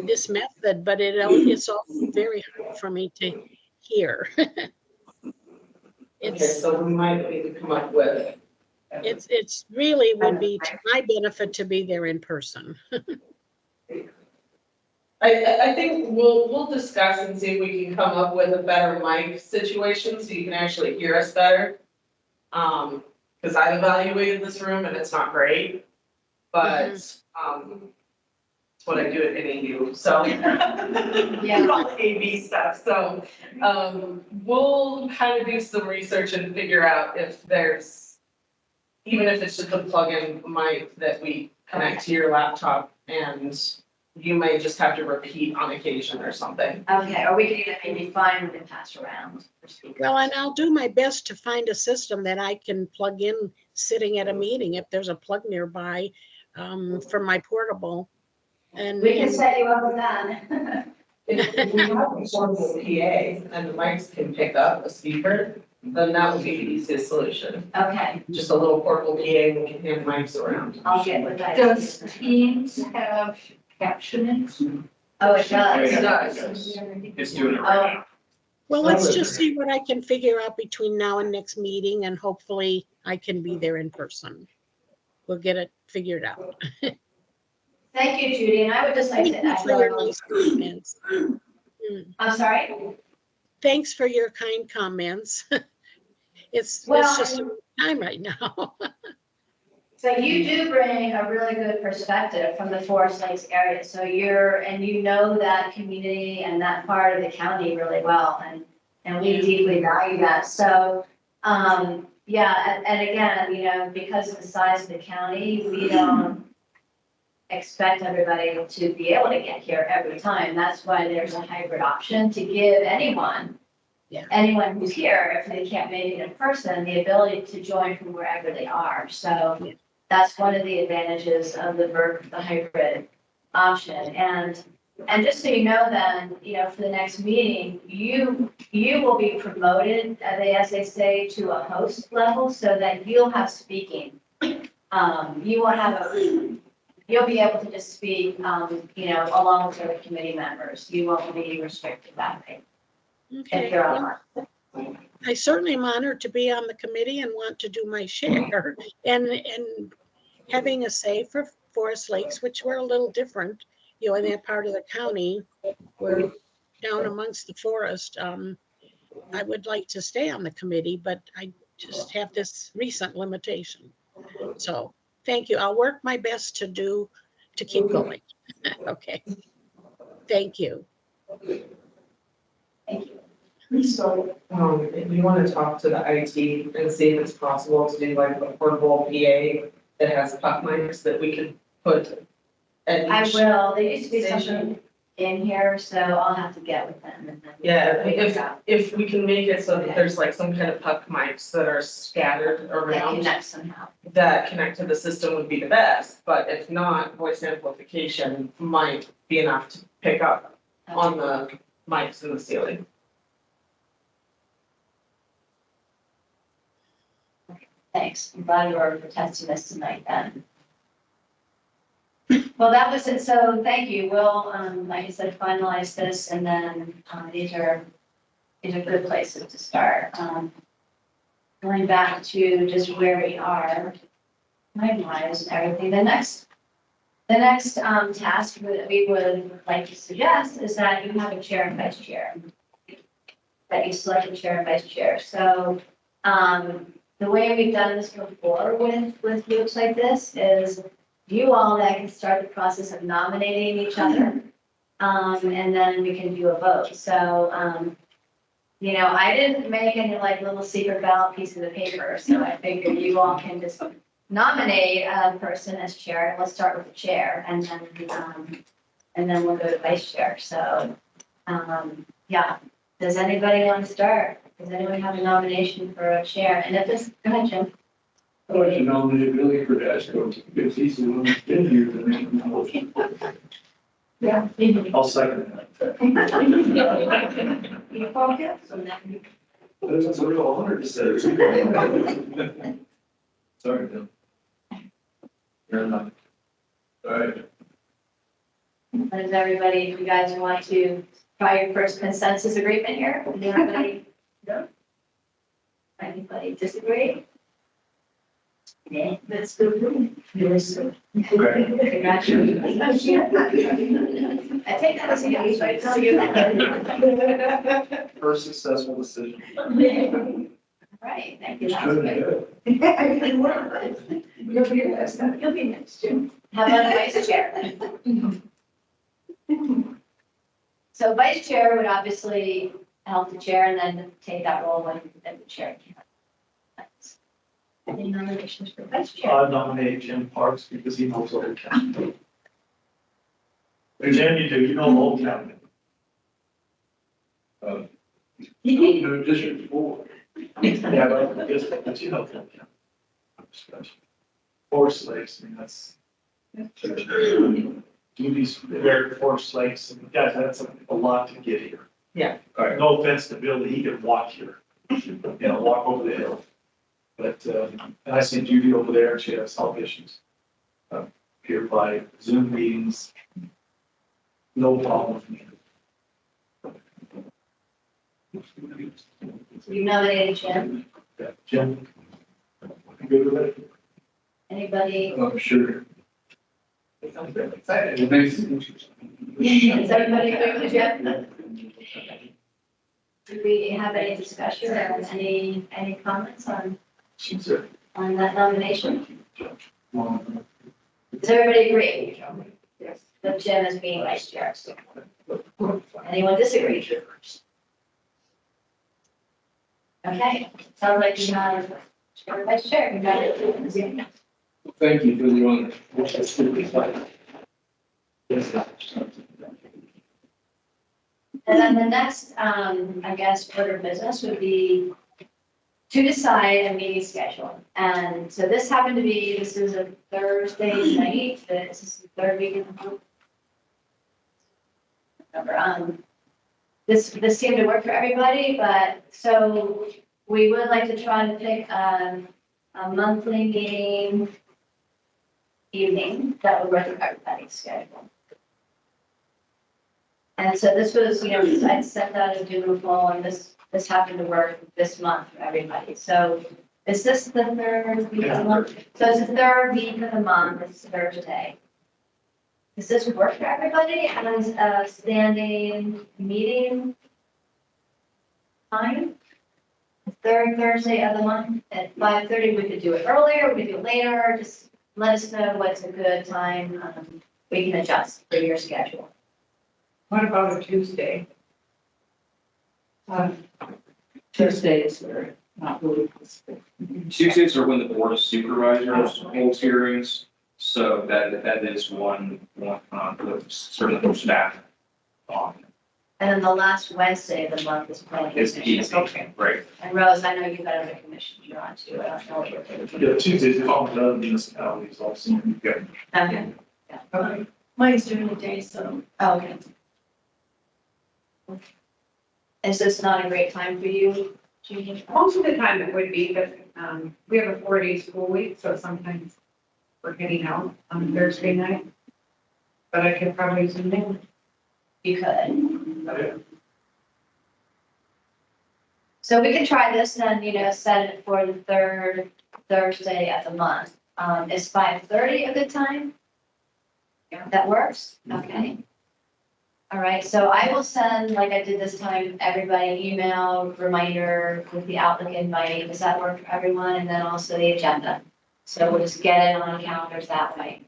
Speaker 7: this method, but it's also very hard for me to hear.
Speaker 8: Okay, so we might need to come up with.
Speaker 7: It's really would be to my benefit to be there in person.
Speaker 8: I think we'll discuss and see if we can come up with a better mic situation so you can actually hear us better. Because I've evaluated this room and it's not great, but it's what I do at NAU, so.
Speaker 9: Yeah.
Speaker 8: All AV stuff, so we'll kind of do some research and figure out if there's, even if it's just a plug-in mic that we connect to your laptop and you may just have to repeat on occasion or something.
Speaker 3: Okay, or we could even maybe find and pass around.
Speaker 7: Well, and I'll do my best to find a system that I can plug in sitting at a meeting if there's a plug nearby for my portable. And
Speaker 3: We can set you up with that.
Speaker 8: If we have a portable PA and the mics can pick up a speaker, then that would be the easiest solution.
Speaker 3: Okay,
Speaker 8: Just a little portable PA and we can hand mics around.
Speaker 3: I'll get with that.
Speaker 11: Does Teams have captioning?
Speaker 3: Oh, it does.
Speaker 8: It does.
Speaker 5: It's doing it right now.
Speaker 7: well, let's just see what I can figure out between now and next meeting, and hopefully I can be there in person. We'll get it figured out.
Speaker 3: Thank you, Judy, and I would just like
Speaker 7: Thank
Speaker 3: to
Speaker 7: you for your
Speaker 3: echo.
Speaker 7: nice comments.
Speaker 3: I'm sorry?
Speaker 7: Thanks for your kind comments. It's
Speaker 3: Well,
Speaker 7: just a time right now.
Speaker 3: So you do bring a really good perspective from the Forest Lakes area. So you know that community and that part of the county really well, and we deeply value that. So, yeah, and again, because of the size of the county, we don't expect everybody to be able to get here every time. That's why there's a hybrid option to give anyone who's here, if they can't make it in person, the ability to join from wherever they are. So that's one of the advantages of the hybrid option. And just so you know then, for the next meeting, you will be promoted, as they say, to a host level so that you'll have speaking. You will have you'll be able to just speak, along with other committee members. You won't be restricted that way if
Speaker 7: Okay,
Speaker 3: you're
Speaker 7: well,
Speaker 3: online.
Speaker 7: I certainly am honored to be on the committee and want to do my share and having a say for Forest Lakes, which we're a little different, in that part of the county. We're down amongst the forest. I would like to stay on the committee, but I just have this recent limitation. So, thank you. I'll work my best to keep going. Okay. Thank you.
Speaker 3: Thank you.
Speaker 8: So, if you want to talk to the IT and see if it's possible to do like a portable PA that has puck mics that we could put at
Speaker 3: I
Speaker 8: each.
Speaker 3: will. There used to be
Speaker 8: station.
Speaker 3: something in here, so I'll have to get with them and then.
Speaker 8: Yeah,
Speaker 3: figure it out.
Speaker 8: if we can make it so that there's like some kind of puck mics that are scattered
Speaker 3: That
Speaker 8: around
Speaker 3: connect somehow.
Speaker 8: that connect to the system would be the best, but if not, voice amplification might be enough to pick up on the mics in the ceiling.
Speaker 3: Thanks. I'm glad you were testing this tonight then. Well, that was it. So thank you. We'll, like I said, finalize this and then, these are good places to start. Going back to just where we are, time-wise and everything. The next task that we would like to suggest is that you have a chair and vice chair. That you select a chair and vice chair. So, the way we've done this before with groups like this is you all that can start the process of nominating each other. And then we can do a vote. So, I didn't make any like little secret ballot pieces of paper. So I figured you all can just nominate a person as chair. Let's start with the chair and then we'll go to vice chair. So, yeah. Does anybody want to start? Does anyone have a nomination for a chair? And if this, go ahead, Jim.
Speaker 10: I'd like to nominate Billy Cardasco, because he's the one who's been here the most.
Speaker 3: Yeah.
Speaker 1: I'll second that.
Speaker 3: You focus?
Speaker 2: It's a real honor to say.
Speaker 10: Sorry, Bill.
Speaker 1: You're not.
Speaker 10: All right.
Speaker 3: Does everybody, if you guys want to try your first consensus agreement here? Does anybody? No? Anybody disagree? Yeah, that's good. Yes. Congratulations. I take that as a yes, so I tell you that.
Speaker 2: First successful decision.
Speaker 3: Right, thank you.
Speaker 10: It's
Speaker 3: That's
Speaker 10: good
Speaker 3: great.
Speaker 10: and
Speaker 4: You'll be next, Jim.
Speaker 3: How about vice chair? So vice chair would obviously help the chair and then take that role when the chair can't. Any nominations for vice chair?
Speaker 1: I nominate Jim Parks because he knows Old County. Jim, you know Old County.
Speaker 10: No, District 4.
Speaker 1: Yeah, but you know Old County. Forest Lakes, I mean, that's. Duties there, Forest Lakes, and guys, that's a lot to get here.
Speaker 8: Yeah.
Speaker 1: All right, no offense to Billy, he could walk here, walk over the hill. But, and I see Judy over there, and she has health issues. Here by Zoom meetings, no problem with me.
Speaker 3: You nominated Jim.
Speaker 1: Yeah, Jim? You good with it?
Speaker 3: Anybody?
Speaker 10: I'm sure.
Speaker 1: I'm very excited.
Speaker 3: Is everybody agree with Jim? Do we have any discussion or any comments on that nomination? Does everybody agree? Yes. That Jim is being vice chair? Anyone disagree? Okay, sounds like you have vice chair. Congratulations.
Speaker 10: Thank you for the honor.
Speaker 3: And then the next, I guess, order of business would be to decide a meeting schedule. And so this happened to be, this is a Thursday night, this is the third week of the month. This seemed to work for everybody, but so we would like to try to pick a monthly meeting evening that would work with everybody's schedule. And so this was, I sent out a doodle and this happened to work this month for everybody. So is this the third week of the month? So it's the third week of the month, it's Thursday. Does this work for everybody as a standing meeting time? The third Thursday of the month at 5:30, we could do it earlier, we could do it later, just let us know what's a good time. We can adjust for your schedule.
Speaker 11: What about a Tuesday? Tuesdays are not really possible.
Speaker 5: Tuesdays are when the board of supervisors holds hearings, so that is one certainly for staff on.
Speaker 3: And then the last Wednesday of the month is planning.
Speaker 5: Is the
Speaker 3: commission.
Speaker 5: evening, right?
Speaker 3: And Rose, I know you've got other commissions you're on too. I don't know what you're doing.
Speaker 1: Yeah, Tuesdays, it's all the other municipalities also. Yeah.
Speaker 3: Okay.
Speaker 11: Okay.
Speaker 4: Mine's during the day, so.
Speaker 3: Okay. Is this not a great time for you, Jeannie?
Speaker 13: Most of the time it would be, but we have a 4-day school week, so sometimes we're getting out on Thursday night. But I could probably zoom in.
Speaker 3: You could. So we could try this and, set it for the third Thursday of the month. Is 5:30 a good time?
Speaker 13: Yeah.
Speaker 3: That works? Okay. All right, so I will send, like I did this time, everybody an email reminder with the Outlook invite. Does that work for everyone? And then also the agenda. So we'll just get it on calendars that way.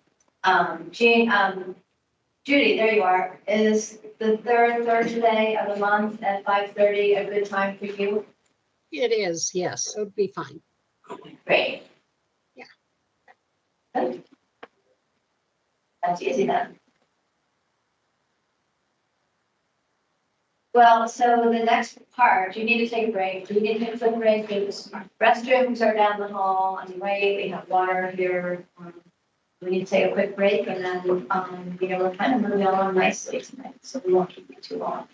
Speaker 3: Judy, there you are. Is the third Thursday of the month at 5:30 a good time for you?
Speaker 7: It is, yes, it would be fine.
Speaker 3: Great.
Speaker 7: Yeah.
Speaker 3: Good. That's easy then. Well, so the next part, you need to take a break. You need to take a quick break. Because restrooms are down the hall on the right. We have water here. We need to take a quick break and then, we're kind of moving along nicely tonight, so we won't keep you too long.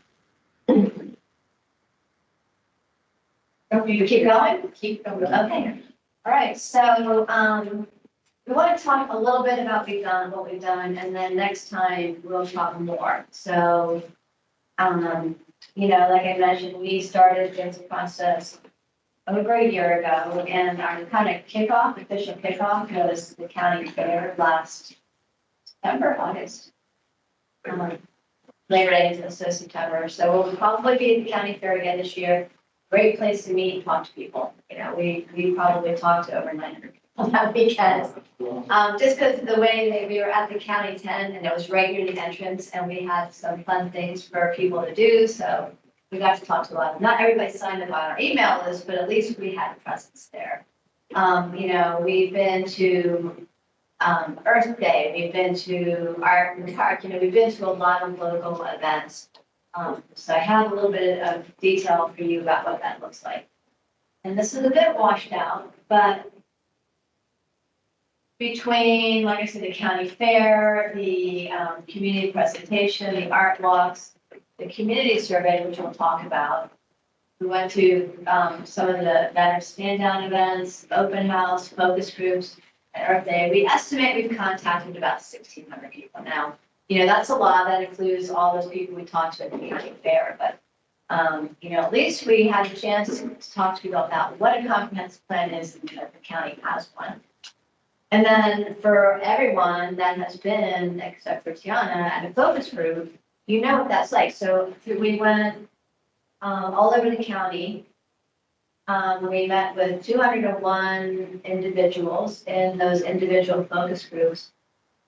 Speaker 3: Keep going? Keep going. Okay. All right. So, we want to talk a little bit about what we've done, and then next time we'll talk more. So, like I mentioned, we started this process over a year ago, and our kind of official kickoff was the county fair last August. Labor Day is so September, so we'll probably be at the county fair again this year. Great place to meet and talk to people. We probably talked to over 900 people that weekend. Just because of the way that we were at the county 10 and it was right near the entrance and we had some fun things for people to do, so we got to talk to a lot. Not everybody signed up on our email list, but at least we had a presence there. We've been to Earth Day, we've been to Art in the Park, we've been to a lot of local events. So I have a little bit of detail for you about what that looks like. And this is a bit washed out, but between, like I said, the county fair, the community presentation, the art walks, the community survey, which we'll talk about. We went to some of the better stand-down events, open house, focus groups, and Earth Day. We estimate we've contacted about 1,600 people now. That's a lot. That includes all those people we talked to at the county fair. But, at least we had a chance to talk to people about what a comprehensive plan is and that the county has one. And then for everyone that has been, except for Tiana, at a focus group, what that's like. So we went all over the county. We met with 201 individuals in those individual focus groups.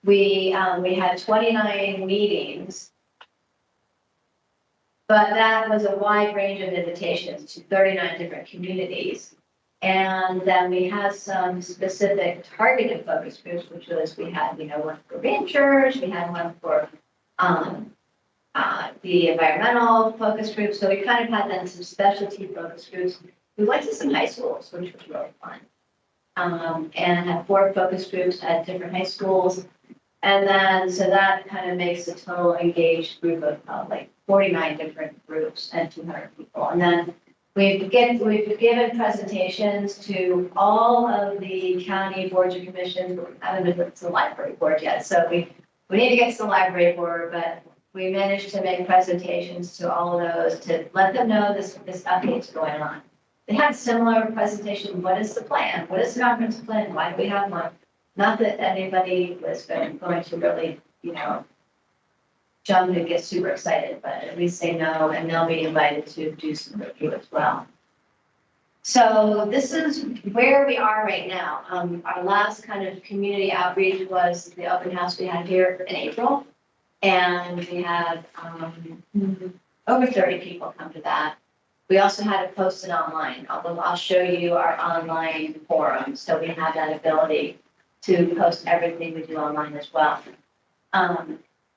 Speaker 3: We had 29 meetings, but that was a wide range of invitations to 39 different communities. And then we had some specific targeted focus groups, which was we had, one for ranchers, we had one for the environmental focus group. So we kind of had then some specialty focus groups. We went to some high schools, which was really fun. And had 4 focus groups at different high schools. And then, so that kind of makes a total engaged group of like 49 different groups and 200 people. And then We've given presentations to all of the county boards and commissions, but we haven't been to the library board yet, so we need to get to the library board, but we managed to make presentations to all of those to let them know this update's going on. They had similar presentation, what is the plan? What is the comprehensive plan? Why do we have one? Not that anybody was going to really, jump and get super excited, but at least they know, and they'll be invited to do some review as well. So this is where we are right now. Our last kind of community outreach was the open house we had here in April. And we had over 30 people come to that. We also had it posted online, although I'll show you our online forum. So we have that ability to post everything we do online as well.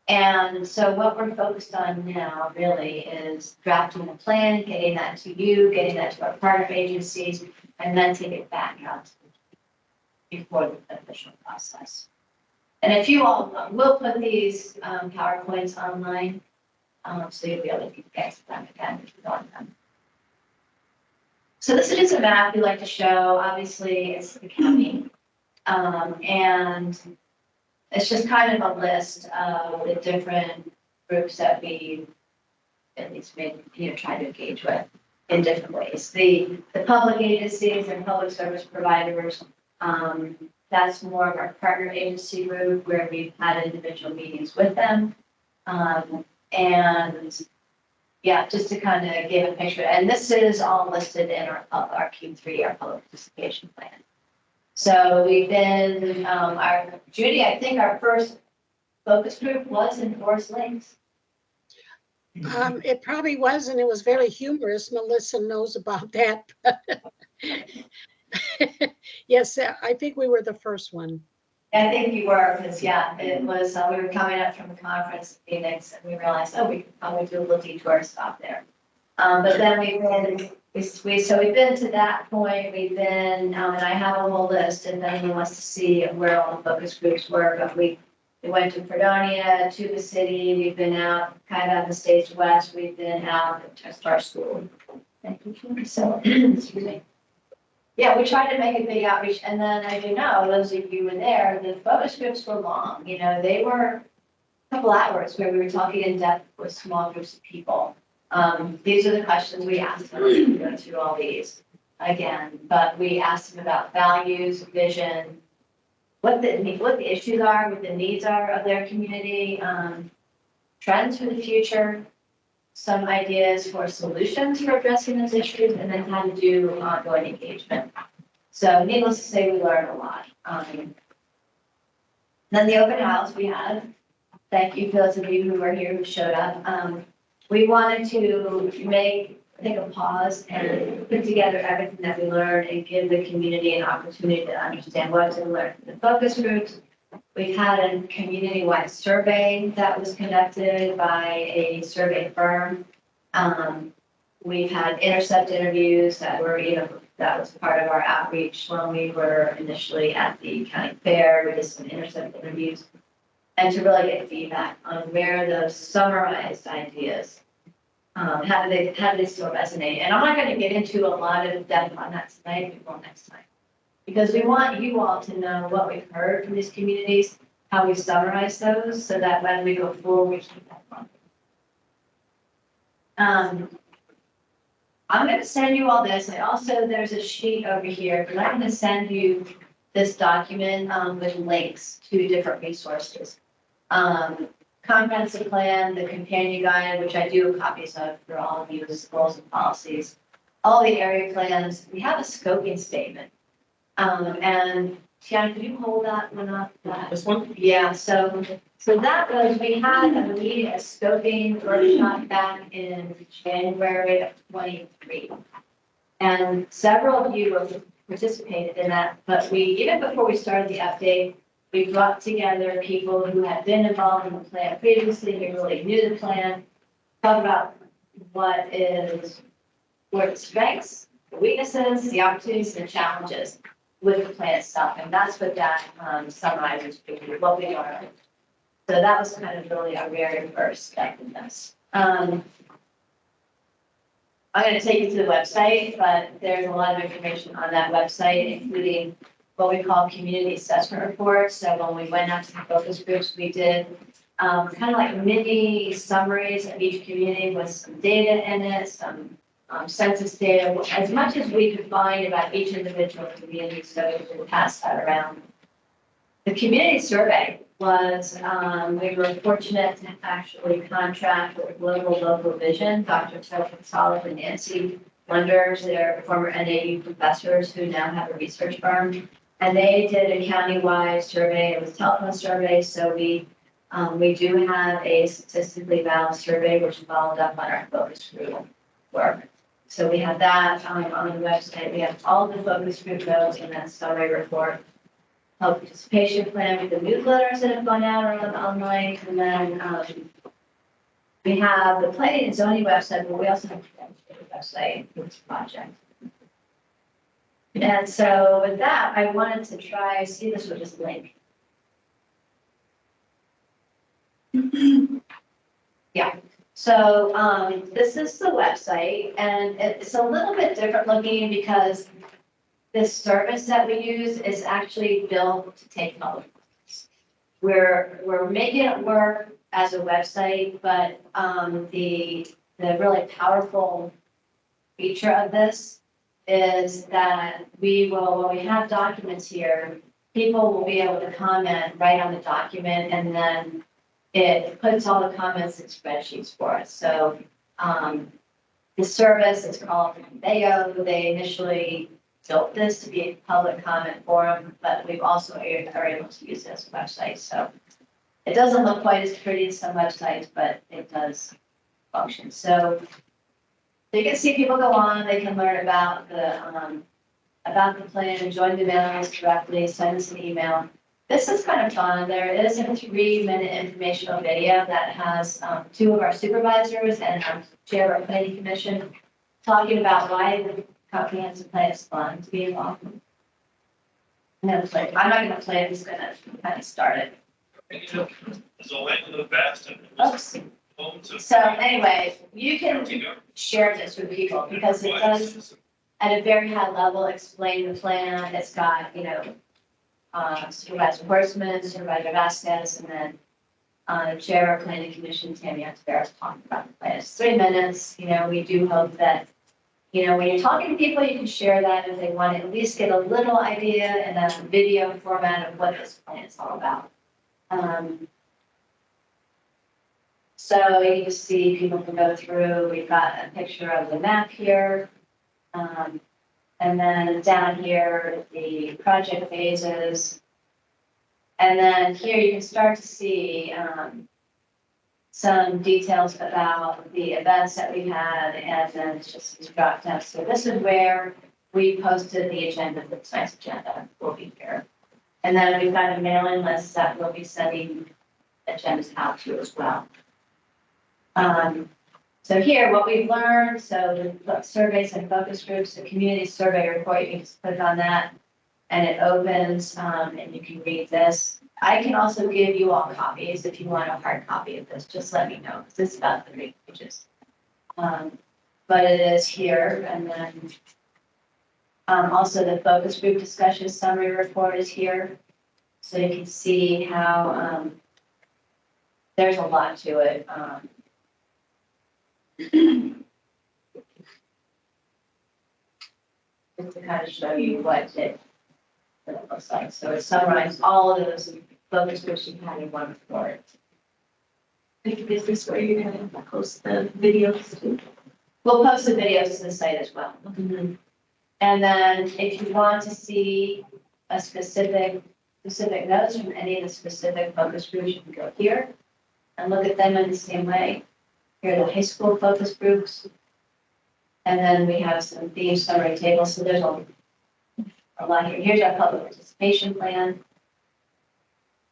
Speaker 3: And so what we're focused on now really is drafting a plan, getting that to you, getting that to our partner agencies, and then take it back out before the official process. And if you all will put these PowerPoints online, so you'll be able to get to them again if you want them. So this is a map we like to show. Obviously, it's the county. And it's just kind of a list of the different groups that we at least made, try to engage with in different ways. The public agencies and public service providers, that's more of our partner agency group where we've had individual meetings with them. And yeah, just to kind of give a picture. And this is all listed in our Q3, our public participation plan. So we've been, Judy, I think our first focus group was in Forest Lakes.
Speaker 7: It probably was, and it was very humorous. Melissa knows about that. Yes, I think we were the first one.
Speaker 3: I think you were, because it was, we were coming up from the conference in Phoenix and we realized, we could probably do a little detour stop there. But then we've been to that point, we've been, and I have a whole list if anyone wants to see where all the focus groups were, but we went to Fredonia, Tuba City, we've been out kind of on the state's west, we've been out at Star School. Thank you. So, excuse me. Yeah, we tried to make a big outreach, and then as you know, those of you were there, the focus groups were long, they were a couple hours where we were talking in depth with small groups of people. These are the questions we asked them. We go through all these again, but we asked them about values, vision, what the issues are, what the needs are of their community, trends for the future, some ideas for solutions for addressing those issues, and then how to do ongoing engagement. So needless to say, we learned a lot. Then the open house we had. Thank you for those of you who were here who showed up. We wanted to take a pause and put together everything that we learned and give the community an opportunity to understand what to learn from the focus groups. We've had a community-wide survey that was conducted by a survey firm. We've had intercept interviews that were, that was part of our outreach when we were initially at the county fair. We did some intercept interviews. And to really get feedback on where those summarized ideas, how do they still resonate? And I'm not going to get into a lot of depth on that tonight, we will next time. Because we want you all to know what we've heard from these communities, how we summarize those, so that when we go forward, we keep that fun. I'm going to send you all this. There's a sheet over here, but I'm going to send you this document with links to different resources. Comprehensive plan, the companion guide, which I do have copies of for all of you, as goals and policies, all the area plans. We have a scoping statement. And Tiana, could you hold that one up?
Speaker 8: This one?
Speaker 3: Yeah, so that was, we had a meeting, a scoping workshop back in January of 23. And several of you have participated in that, but even before we started the update, we brought together people who had been involved in the plan previously, who really knew the plan, talk about what the strengths, the weaknesses, the opportunities, and the challenges with the plan itself. And that's what that summarizes what we learned. So that was kind of really our very first step in this. I'm gonna take you to the website, but there's a lot of information on that website, including what we call community assessment reports. So when we went out to the focus groups, we did kind of like mini summaries of each community with some data in it, some census data, as much as we could find about each individual community, so we could pass that around. The community survey was, we were fortunate to actually contract with Global Local Vision, Dr. Tobin Solid and Nancy Wonders, they're former NAU professors who now have a research firm. And they did a countywide survey, it was a telephone survey, so we do have a statistically valid survey which followed up on our focus group work. So we have that on the website, we have all the focus group notes in that summary report. Health participation plan with the newsletters that have gone out online, and then we have the planning and zoning website, but we also have the website for this project. And so with that, I wanted to try, see this would just link. Yeah, so this is the website, and it's a little bit different looking because this service that we use is actually built to take public. We're making it work as a website, but the really powerful feature of this is that we will, when we have documents here, people will be able to comment right on the document, and then it puts all the comments in spreadsheets for us. So the service is called Conveyo. They initially built this to be a public comment forum, but we've also are able to use it as a website. So it doesn't look quite as pretty as some websites, but it does function. So you can see people go on, they can learn about the plan, join the mailing list directly, send us an email. This is kind of fun. There is a 3-minute informational video that has 2 of our supervisors and our chair of our planning commission talking about why the comprehensive plan is fun to be involved in. I'm not gonna play it, I'm just gonna kind of start it. Oops. So anyway, you can share this with people because it does, at a very high level, explain the plan. It's got, Supervisor Horstman, Supervisor Vasquez, and then Chair of Planning Commission, Tammy Ontiveros, talking about the plan. It's 3 minutes. We do hope that, when you're talking to people, you can share that if they want to at least get a little idea in a video format of what this plan is all about. So you see people can go through, we've got a picture of the map here. And then down here, the project phases. And then here you can start to see some details about the events that we had, and then it's just these drop downs. So this is where we posted the agenda, the tonight's agenda will be here. And then we've got a mailing list that we'll be sending agendas out to as well. So here, what we've learned, so the surveys and focus groups, the community survey report, you can just click on that and it opens and you can read this. I can also give you all copies if you want a hard copy of this, just let me know. This is about 3 pages. But it is here, and then also the focus group discussion summary report is here. So you can see how there's a lot to it. Just to kind of show you what it looks like. So it summarizes all of those focus groups you had in one report.
Speaker 4: Is this where you're going to post the videos too?
Speaker 3: We'll post the videos to the site as well.
Speaker 4: Mm-hmm.
Speaker 3: And then if you want to see a specific notes from any of the specific focus groups, you can go here and look at them in the same way. Here are the high school focus groups. And then we have some theme summary tables. So there's a lot here. Here's our public participation plan.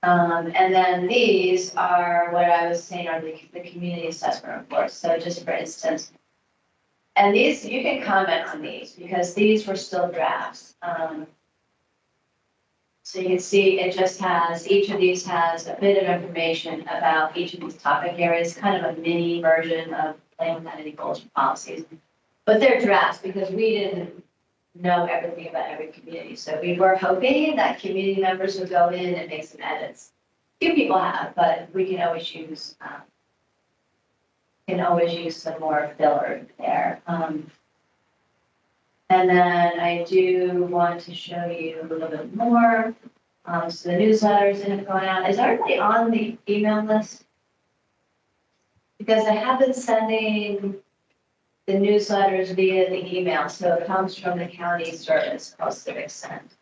Speaker 3: And then these are what I was saying are the community assessment reports. So just for instance, and these, you can comment on these because these were still drafts. So you can see it just has, each of these has a bit of information about each of these topic areas, kind of a mini version of plan without any goals and policies. But they're drafts because we didn't know everything about every community. So we were hoping that community members would go in and make some edits. Few people have, but we can always use some more filler there. And then I do want to show you a little bit more. So the newsletters that have gone out. Is everybody on the email list? Because I have been sending the newsletters via the email, so it comes from the county service called Civic Send.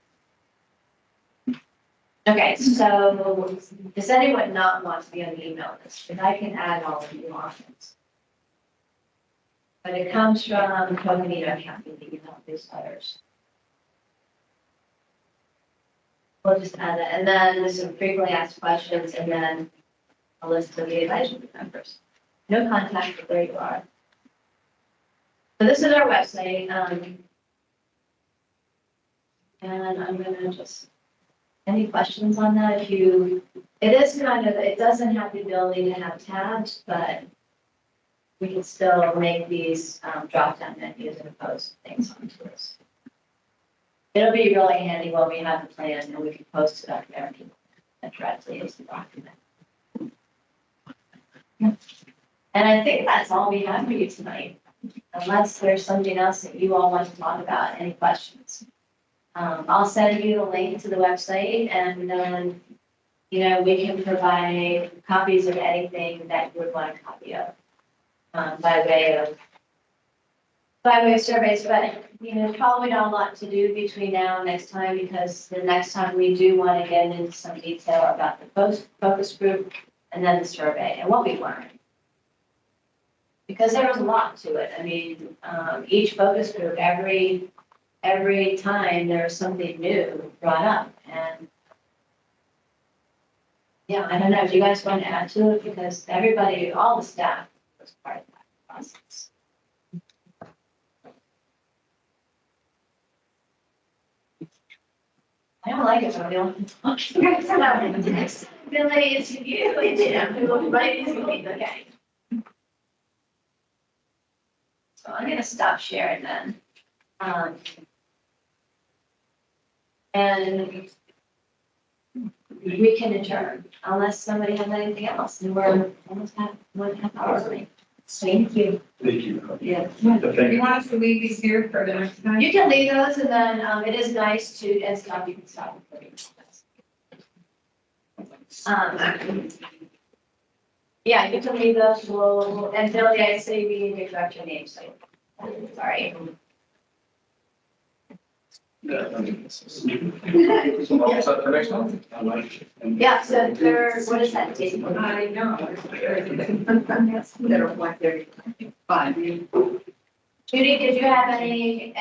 Speaker 3: Okay, so does anyone not want to be on the email list? Because I can add all of you on it. But it comes from Coconino County, the email newsletters. We'll just add that, and then there's some frequently asked questions, and then a list of the advisory members. No contact, but there you are. So this is our website, and I'm gonna just, any questions on that? If you, it is kind of, it doesn't have the ability to have tabs, but we can still make these drop-down menus and post things onto this. It'll be really handy when we have the plan and we can post it up there and directly as the document. And I think that's all we have for you tonight, unless there's something else that you all want to talk about, any questions. I'll send you the link to the website, and then, you know, we can provide copies of anything that you would want a copy of, by way of surveys, but, you know, probably not a lot to do between now and next time, because the next time we do want to get into some detail about the focus group and then the survey and what we learned. Because there was a lot to it. I mean, each focus group, every time there was something new brought up, and yeah, I don't know, do you guys want to add to it? Because everybody, all the staff was part of that process. I don't like it when we don't talk. Billy, it's you, everybody is going, okay. So I'm gonna stop sharing then. And we can adjourn unless somebody has anything else, and we're almost at 1.5 hours late. Thank you.
Speaker 2: Thank you.
Speaker 3: Yeah.
Speaker 13: Do you want us to leave these here for the next time?
Speaker 3: You can leave those, and then it is nice to, and stop, you can stop. Yeah, you can leave those, and Billy, I say we need to correct your name, so, sorry.
Speaker 5: So all set for next month?
Speaker 3: Yeah, so there, what is that date?
Speaker 13: I know. They're like, they're fine.
Speaker 3: Judy, did you have any